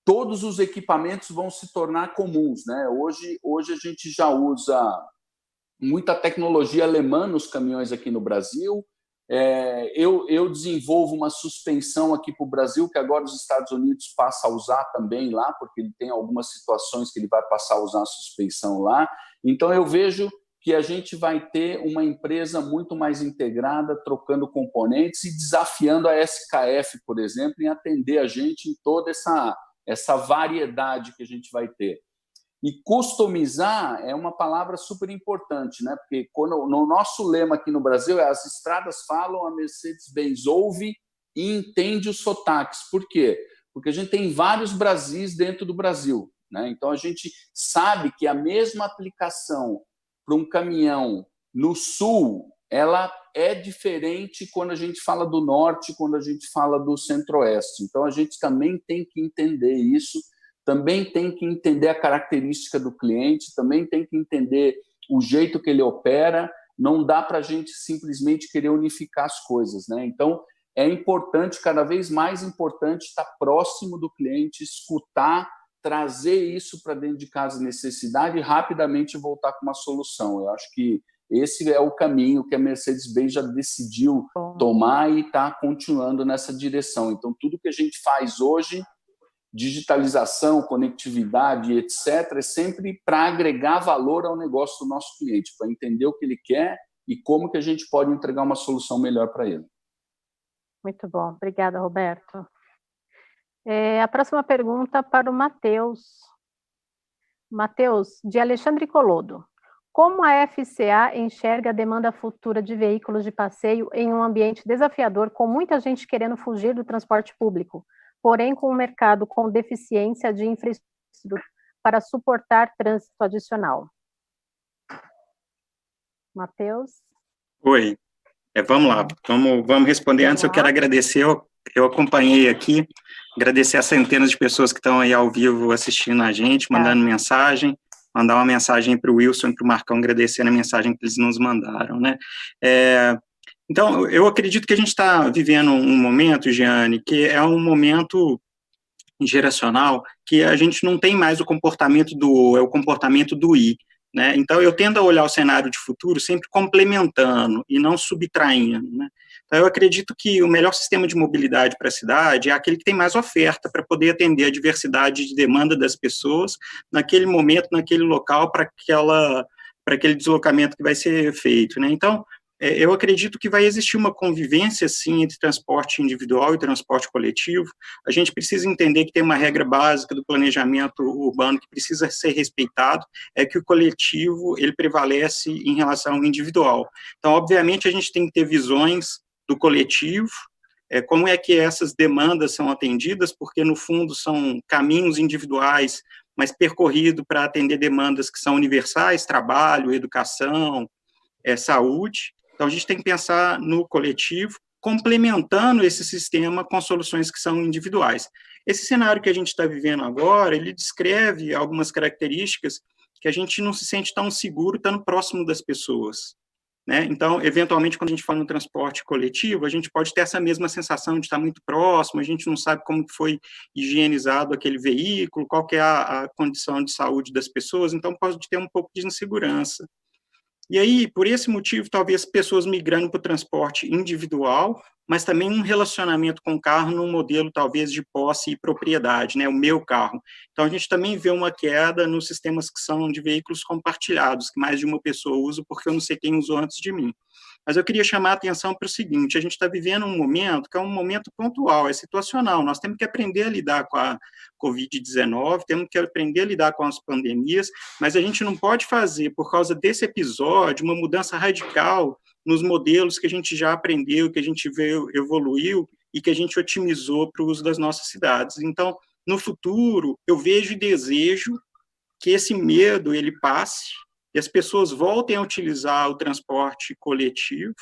todos os equipamentos vão se tornar comuns, né? Hoje a gente já usa muita tecnologia alemã nos caminhões aqui no Brasil. Eu desenvolvo uma suspensão aqui para o Brasil, que agora os Estados Unidos passa a usar também lá, porque ele tem algumas situações que ele vai passar a usar a suspensão lá. Então, eu vejo que a gente vai ter uma empresa muito mais integrada, trocando componentes e desafiando a SKF, por exemplo, em atender a gente em toda essa variedade que a gente vai ter. E customizar é uma palavra super importante, né? Porque no nosso lema aqui no Brasil é as estradas falam, a Mercedes-Benz ouve e entende os sotaques. Por quê? Porque a gente tem vários Brasis dentro do Brasil, né? Então, a gente sabe que a mesma aplicação para um caminhão no sul, ela é diferente quando a gente fala do norte, quando a gente fala do centro-oeste. Então, a gente também tem que entender isso, também tem que entender a característica do cliente, também tem que entender o jeito que ele opera. Não dá para a gente simplesmente querer unificar as coisas, né? Então, é importante, cada vez mais importante, estar próximo do cliente, escutar, trazer isso para dentro de casa, necessidade, e rapidamente voltar com uma solução. Eu acho que esse é o caminho que a Mercedes-Benz já decidiu tomar e está continuando nessa direção. Então, tudo que a gente faz hoje, digitalização, conectividade, etc., é sempre para agregar valor ao negócio do nosso cliente, para entender o que ele quer e como que a gente pode entregar uma solução melhor para ele. Muito bom. Obrigada, Roberto. A próxima pergunta para o Matheus. Matheus, de Alexandre Colodo. Como a FCA enxerga a demanda futura de veículos de passeio em um ambiente desafiador, com muita gente querendo fugir do transporte público, porém com um mercado com deficiência de infraestrutura para suportar trânsito adicional? Matheus? Oi, vamos lá, vamos responder. Antes eu quero agradecer, eu acompanhei aqui, agradecer as centenas de pessoas que estão aí ao vivo assistindo a gente, mandando mensagem, mandar uma mensagem para o Wilson e para o Marcão, agradecendo a mensagem que eles nos mandaram, né? Então, eu acredito que a gente está vivendo um momento, Giane, que é um momento geracional que a gente não tem mais o comportamento do O, é o comportamento do I, né? Então, eu tendo a olhar o cenário de futuro sempre complementando e não subtraindo, né? Então, eu acredito que o melhor sistema de mobilidade para a cidade é aquele que tem mais oferta para poder atender a diversidade de demanda das pessoas naquele momento, naquele local, para aquele deslocamento que vai ser feito, né? Então, eu acredito que vai existir uma convivência, sim, entre transporte individual e transporte coletivo. A gente precisa entender que tem uma regra básica do planejamento urbano que precisa ser respeitado, é que o coletivo, ele prevalece em relação ao individual. Então, obviamente, a gente tem que ter visões do coletivo, como é que essas demandas são atendidas, porque, no fundo, são caminhos individuais, mas percorrido para atender demandas que são universais, trabalho, educação, saúde. Então, a gente tem que pensar no coletivo, complementando esse sistema com soluções que são individuais. Esse cenário que a gente está vivendo agora, ele descreve algumas características que a gente não se sente tão seguro estando próximo das pessoas, né? Então, eventualmente, quando a gente fala no transporte coletivo, a gente pode ter essa mesma sensação de estar muito próximo, a gente não sabe como foi higienizado aquele veículo, qual que é a condição de saúde das pessoas, então pode ter um pouco de insegurança. E aí, por esse motivo, talvez pessoas migrando para o transporte individual, mas também um relacionamento com o carro num modelo, talvez, de posse e propriedade, né, o meu carro. Então, a gente também vê uma queda nos sistemas que são de veículos compartilhados, que mais de uma pessoa usa, porque eu não sei quem usou antes de mim. Mas eu queria chamar a atenção para o seguinte, a gente está vivendo um momento que é um momento pontual, é situacional, nós temos que aprender a lidar com a Covid-19, temos que aprender a lidar com as pandemias, mas a gente não pode fazer, por causa desse episódio, uma mudança radical nos modelos que a gente já aprendeu, que a gente veio, evoluiu e que a gente otimizou para o uso das nossas cidades. Então, no futuro, eu vejo e desejo que esse medo ele passe, e as pessoas voltem a utilizar o transporte coletivo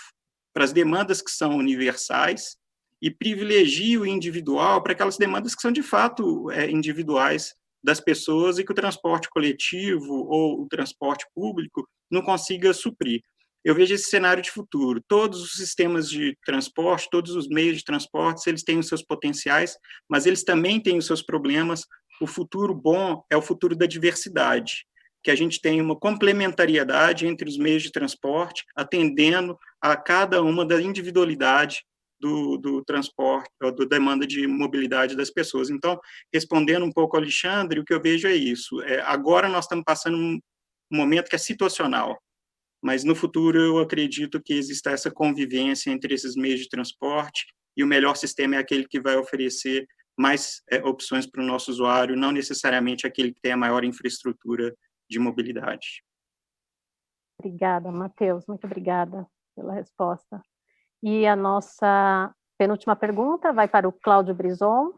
para as demandas que são universais e privilegiem o individual para aquelas demandas que são, de fato, individuais das pessoas e que o transporte coletivo ou o transporte público não consiga suprir. Eu vejo esse cenário de futuro. Todos os sistemas de transporte, todos os meios de transporte, eles têm os seus potenciais, mas eles também têm os seus problemas. O futuro bom é o futuro da diversidade, que a gente tem uma complementariedade entre os meios de transporte, atendendo a cada uma da individualidade do transporte, ou da demanda de mobilidade das pessoas. Então, respondendo um pouco ao Alexandre, o que eu vejo é isso. Agora nós estamos passando um momento que é situacional, mas no futuro eu acredito que exista essa convivência entre esses meios de transporte, e o melhor sistema é aquele que vai oferecer mais opções para o nosso usuário, não necessariamente aquele que tem a maior infraestrutura de mobilidade. Obrigada, Matheus, muito obrigada pela resposta. E a nossa penúltima pergunta vai para o Cláudio Brison.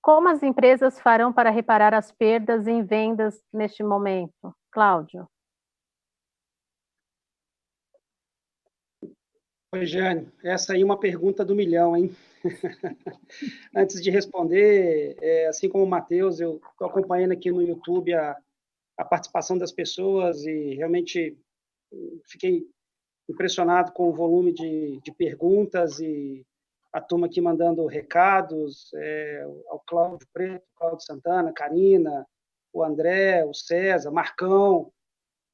Como as empresas farão para reparar as perdas em vendas neste momento? Cláudio. Oi, Jane, essa aí é uma pergunta do milhão, hein? Antes de responder, assim como o Matheus, eu estou acompanhando aqui no YouTube a participação das pessoas e realmente fiquei impressionado com o volume de perguntas e a turma aqui mandando recados, ao Cláudio Preto, Cláudio Santana, Karina, o André, o César, Marcão.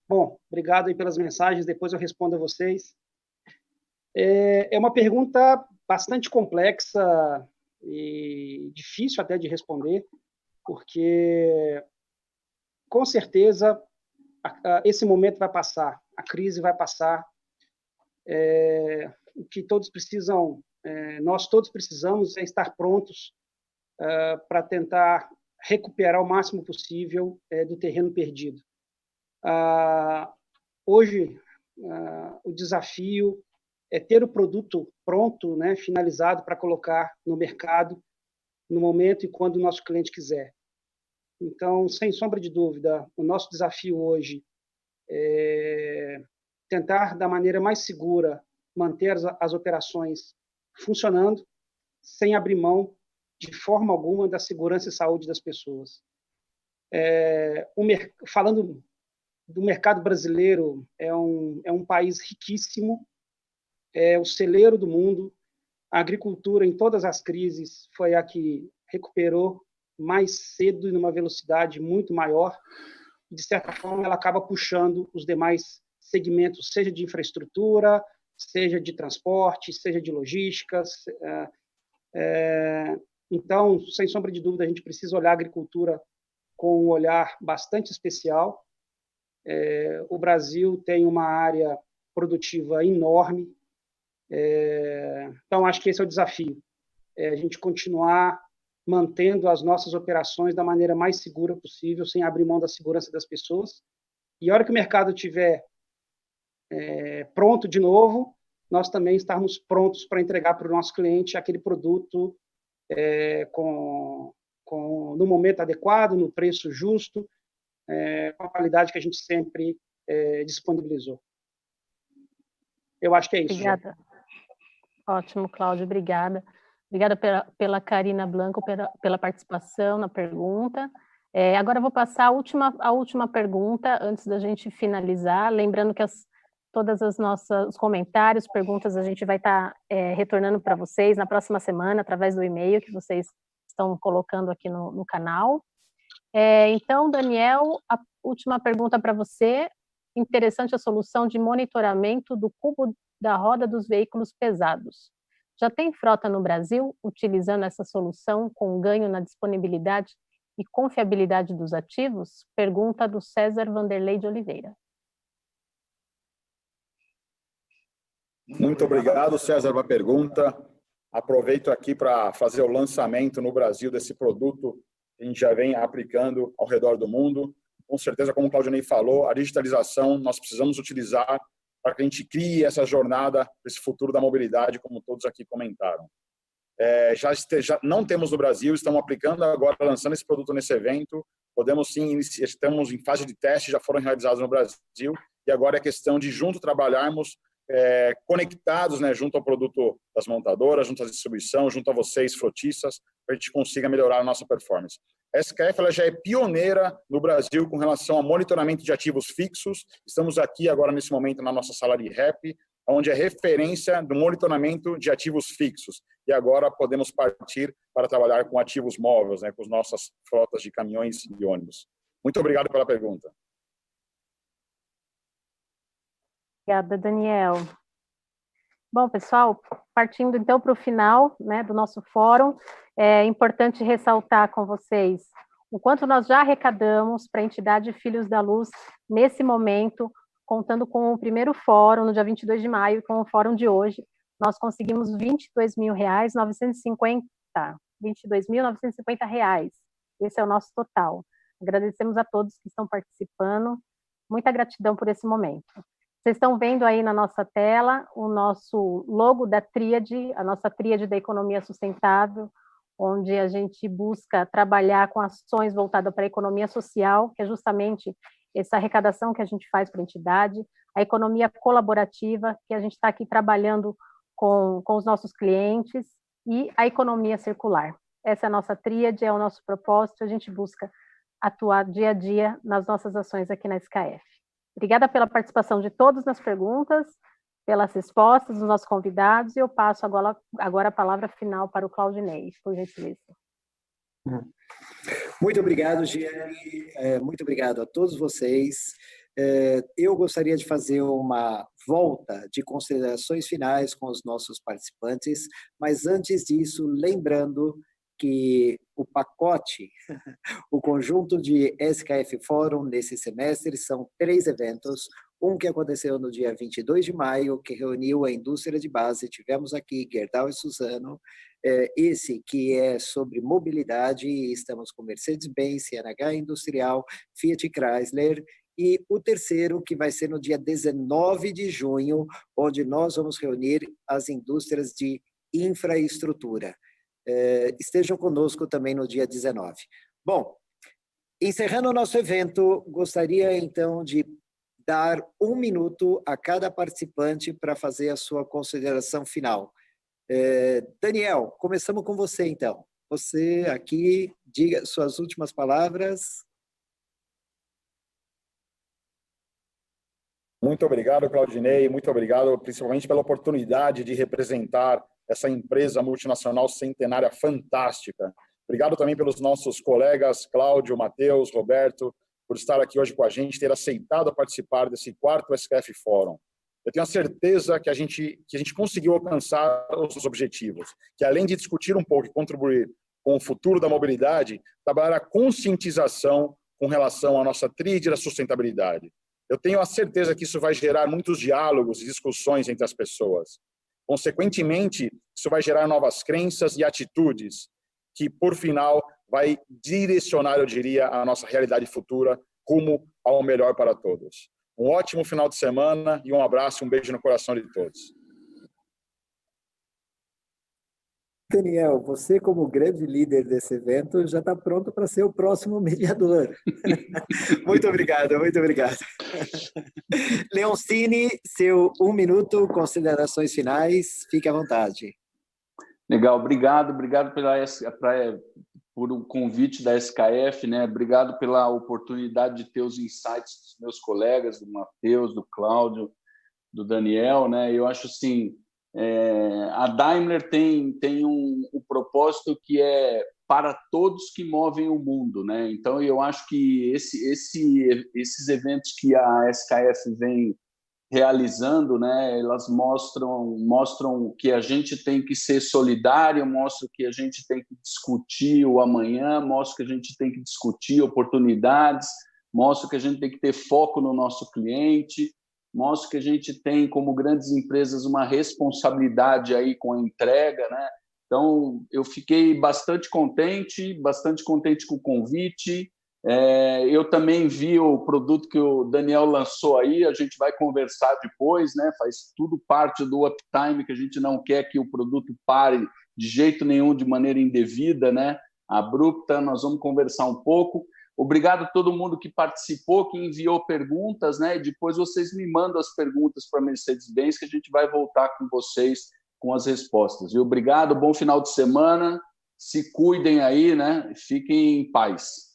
Bom, obrigado aí pelas mensagens, depois eu respondo a vocês. É uma pergunta bastante complexa e difícil até de responder, porque com certeza esse momento vai passar, a crise vai passar. O que todos precisam, nós todos precisamos é estar prontos para tentar recuperar o máximo possível do terreno perdido. Hoje, o desafio é ter o produto pronto, né, finalizado para colocar no mercado no momento e quando o nosso cliente quiser. Então, sem sombra de dúvida, o nosso desafio hoje é tentar, da maneira mais segura, manter as operações funcionando, sem abrir mão, de forma alguma, da segurança e saúde das pessoas. Falando do mercado brasileiro, é um país riquíssimo, é o celeiro do mundo. A agricultura, em todas as crises, foi a que recuperou mais cedo e numa velocidade muito maior. De certa forma, ela acaba puxando os demais segmentos, seja de infraestrutura, seja de transporte, seja de logística. Então, sem sombra de dúvida, a gente precisa olhar a agricultura com um olhar bastante especial. O Brasil tem uma área produtiva enorme. Então, acho que esse é o desafio. A gente continuar mantendo as nossas operações da maneira mais segura possível, sem abrir mão da segurança das pessoas. E a hora que o mercado estiver pronto de novo, nós também estarmos prontos para entregar para o nosso cliente aquele produto no momento adequado, no preço justo, com a qualidade que a gente sempre disponibilizou. Eu acho que é isso. Obrigada. Ótimo, Cláudio, obrigada. Obrigada pela Karina Blanco, pela participação na pergunta. Agora eu vou passar a última pergunta, antes da gente finalizar, lembrando que todas as os comentários, perguntas, a gente vai estar retornando para vocês na próxima semana, através do e-mail que vocês estão colocando aqui no canal. Então, Daniel, a última pergunta para você. Interessante a solução de monitoramento do cubo da roda dos veículos pesados. Já tem frota no Brasil utilizando essa solução com ganho na disponibilidade e confiabilidade dos ativos? Pergunta do César Vanderlei de Oliveira. Muito obrigado, César, pela pergunta. Aproveito aqui para fazer o lançamento no Brasil desse produto que a gente já vem aplicando ao redor do mundo. Com certeza, como o Claudinei falou, a digitalização nós precisamos utilizar para que a gente crie essa jornada, esse futuro da mobilidade, como todos aqui comentaram. Já não temos no Brasil, estamos aplicando agora, lançando esse produto nesse evento. Podemos sim, estamos em fase de teste, já foram realizados no Brasil, e agora é questão de junto trabalharmos conectados, né, junto ao produto das montadoras, junto à distribuição, junto a vocês, frotistas, para a gente consiga melhorar a nossa performance. A SKF ela já é pioneira no Brasil com relação ao monitoramento de ativos fixos. Estamos aqui agora, nesse momento, na nossa sala de rap, onde é referência do monitoramento de ativos fixos. E agora podemos partir para trabalhar com ativos móveis, né, com as nossas frotas de caminhões e ônibus. Muito obrigado pela pergunta. Obrigada, Daniel. Bom, pessoal, partindo então para o final, né, do nosso fórum, é importante ressaltar com vocês o quanto nós já arrecadamos para a entidade Filhos da Luz nesse momento, contando com o primeiro fórum, no dia 22 de maio, com o fórum de hoje, nós conseguimos R$ 22.950. Esse é o nosso total. Agradecemos a todos que estão participando. Muita gratidão por esse momento. Vocês estão vendo aí na nossa tela o nosso logo da tríade, a nossa tríade da economia sustentável, onde a gente busca trabalhar com ações voltadas para a economia social, que é justamente essa arrecadação que a gente faz para a entidade, a economia colaborativa, que a gente está aqui trabalhando com os nossos clientes, e a economia circular. Essa é a nossa tríade, é o nosso propósito, a gente busca atuar dia a dia nas nossas ações aqui na SKF. Obrigada pela participação de todos nas perguntas, pelas respostas dos nossos convidados, e eu passo agora a palavra final para o Claudinei, por gentileza. Muito obrigado, Giane, muito obrigado a todos vocês. Eu gostaria de fazer uma volta de considerações finais com os nossos participantes, mas antes disso, lembrando que o pacote, o conjunto de SKF Fórum nesse semestre são 3 eventos, um que aconteceu no dia 22 de maio, que reuniu a indústria de base, tivemos aqui Gerdau e Suzano, esse que é sobre mobilidade, estamos com Mercedes-Benz, CNH Industrial, Fiat Chrysler, e o terceiro, que vai ser no dia 19 de junho, onde nós vamos reunir as indústrias de infraestrutura. Estejam conosco também no dia 19. Bom, encerrando o nosso evento, gostaria então de dar 1 minuto a cada participante para fazer a sua consideração final. Daniel, começamos com você então. Você aqui, diga suas últimas palavras. Muito obrigado, Claudinei, muito obrigado principalmente pela oportunidade de representar essa empresa multinacional centenária fantástica. Obrigado também pelos nossos colegas Cláudio, Matheus, Roberto, por estar aqui hoje com a gente, ter aceitado participar desse 4º SKF Fórum. Eu tenho a certeza que a gente conseguiu alcançar os objetivos, que além de discutir um pouco e contribuir com o futuro da mobilidade, trabalhar a conscientização com relação à nossa tríade da sustentabilidade. Eu tenho a certeza que isso vai gerar muitos diálogos e discussões entre as pessoas. Consequentemente, isso vai gerar novas crenças e atitudes que, por final, vai direcionar, eu diria, a nossa realidade futura rumo ao melhor para todos. Um ótimo final de semana e um abraço, um beijo no coração de todos. Daniel, você como grande líder desse evento já está pronto para ser o próximo mediador. Muito obrigado, muito obrigado. Leoncini, seu 1 minuto, considerações finais, fique à vontade. Legal, obrigado por o convite da SKF, né? Obrigado pela oportunidade de ter os insights dos meus colegas, do Matheus, do Cláudio, do Daniel, né? Eu acho assim, a Daimler tem um propósito que é para todos que movem o mundo, né? Então eu acho que esses eventos que a SKF vem realizando, né, elas mostram que a gente tem que ser solidário, mostram que a gente tem que discutir o amanhã, mostram que a gente tem que discutir oportunidades, mostram que a gente tem que ter foco no nosso cliente, mostram que a gente tem, como grandes empresas, uma responsabilidade aí com a entrega, né? Então, eu fiquei bastante contente com o convite. Eu também vi o produto que o Daniel lançou aí, a gente vai conversar depois, né? Faz tudo parte do uptime, que a gente não quer que o produto pare de jeito nenhum de maneira indevida, né? Abrupta, nós vamos conversar um pouco. Obrigado a todo mundo que participou, que enviou perguntas, né? E depois vocês me mandam as perguntas para a Mercedes-Benz, que a gente vai voltar com vocês com as respostas. E obrigado, bom final de semana, se cuidem aí, né? Fiquem em paz.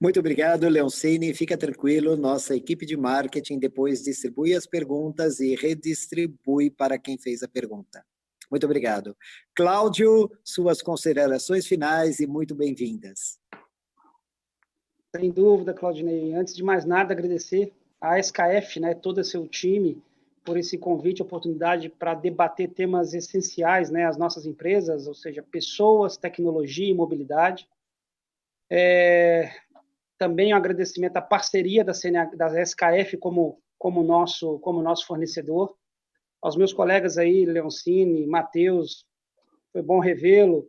Muito obrigado, Leoncini. Fica tranquilo, nossa equipe de marketing depois distribui as perguntas e redistribui para quem fez a pergunta. Muito obrigado. Cláudio, suas considerações finais e muito bem-vindas. Sem dúvida, Claudinei. Antes de mais nada, agradecer à SKF, né, todo o seu time, por esse convite, oportunidade para debater temas essenciais, né, às nossas empresas, ou seja, pessoas, tecnologia e mobilidade. Também um agradecimento à parceria da SKF como nosso fornecedor, aos meus colegas aí, Leoncini, Matheus, foi bom revê-lo,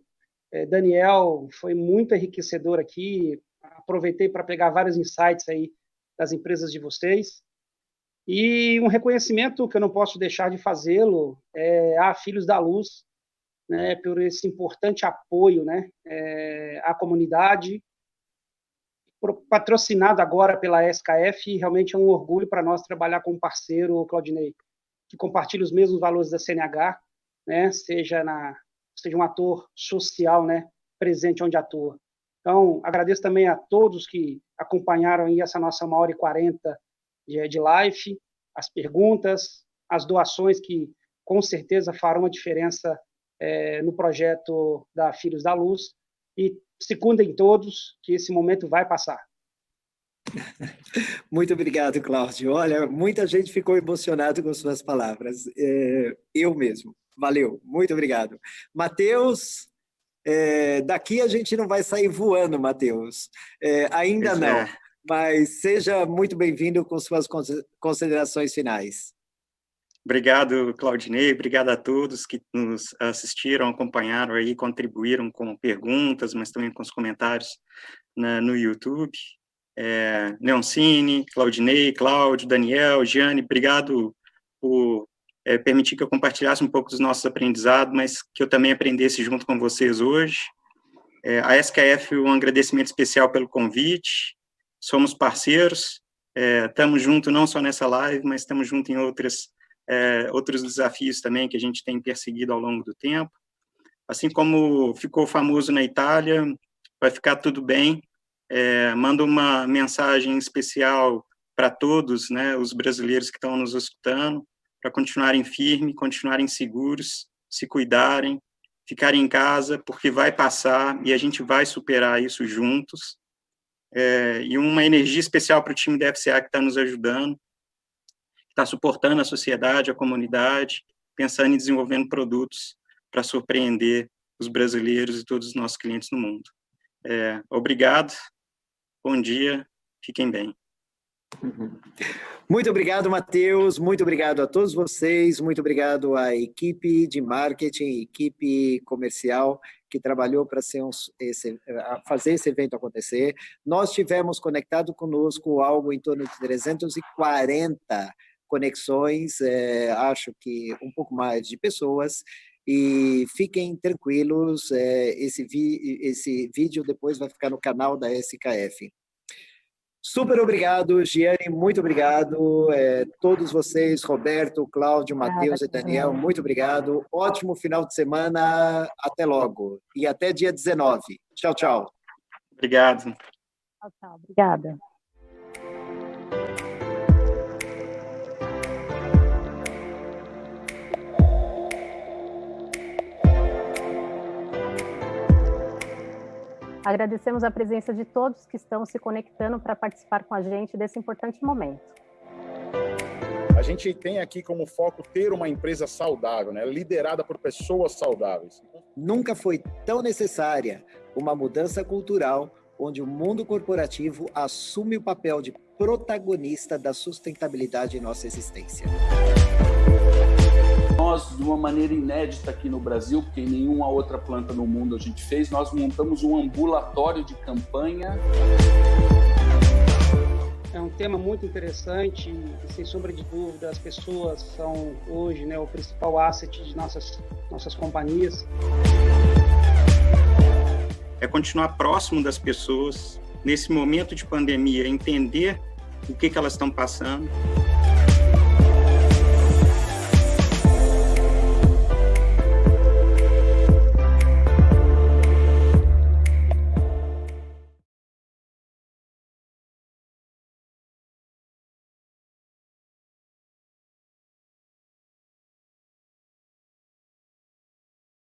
Daniel, foi muito enriquecedor aqui, aproveitei para pegar vários insights aí das empresas de vocês, e um reconhecimento que eu não posso deixar de fazê-lo a Filhos da Luz, né, por esse importante apoio, né, à comunidade, patrocinado agora pela SKF, e realmente é um orgulho para nós trabalhar com um parceiro, Claudinei, que compartilha os mesmos valores da CNH, né, seja um ator social, né, presente onde atua. Então, agradeço também a todos que acompanharam aí essa nossa 1h40 de live, as perguntas, as doações que com certeza farão a diferença no projeto da Filhos da Luz, e se cuidem todos, que esse momento vai passar. Muito obrigado, Cláudio. Olha, muita gente ficou emocionada com suas palavras. Eu mesmo. Valeu, muito obrigado. Matheus, daqui a gente não vai sair voando, Matheus. Ainda não, mas seja muito bem-vindo com suas considerações finais. Obrigado, Claudinei, obrigado a todos que nos assistiram, acompanharam aí, contribuíram com perguntas, mas também com os comentários no YouTube. Leoncini, Claudinei, Cláudio, Daniel, Giane, obrigado por permitir que eu compartilhasse um pouco dos nossos aprendizados, mas que eu também aprendesse junto com vocês hoje. A SKF, um agradecimento especial pelo convite, somos parceiros, estamos juntos não só nessa live, mas estamos juntos em outros desafios também que a gente tem perseguido ao longo do tempo. Assim como ficou famoso na Itália, vai ficar tudo bem. Mando uma mensagem especial para todos, né, os brasileiros que estão nos escutando, para continuarem firmes, continuarem seguros, se cuidarem, ficarem em casa, porque vai passar e a gente vai superar isso juntos. E uma energia especial para o time da FCA que está nos ajudando, está suportando a sociedade, a comunidade, pensando em desenvolvendo produtos para surpreender os brasileiros e todos os nossos clientes no mundo. Obrigado, bom dia, fiquem bem. Muito obrigado, Matheus, muito obrigado a todos vocês, muito obrigado à equipe de marketing, equipe comercial que trabalhou para fazer esse evento acontecer. Nós tivemos conectado conosco algo em torno de 340 conexões, acho que um pouco mais de pessoas, E fiquem tranquilos, esse vídeo depois vai ficar no canal da SKF. Super obrigado, Giane, muito obrigado. Todos vocês, Roberto, Cláudio, Matheus e Daniel, muito obrigado. Ótimo final de semana, até logo. E até dia 19. Tchau, tchau. Obrigado. Tchau, tchau. Obrigada. Agradecemos a presença de todos que estão se conectando para participar com a gente desse importante momento. A gente tem aqui como foco ter uma empresa saudável, né? Liderada por pessoas saudáveis. Nunca foi tão necessária uma mudança cultural onde o mundo corporativo assume o papel de protagonista da sustentabilidade em nossa existência. Nós, de uma maneira inédita aqui no Brasil, porque em nenhuma outra planta no mundo a gente fez, nós montamos um ambulatório de campanha. É um tema muito interessante e, sem sombra de dúvida, as pessoas são hoje, né, o principal asset de nossas companhias. É continuar próximo das pessoas, nesse momento de pandemia, entender o que elas estão passando.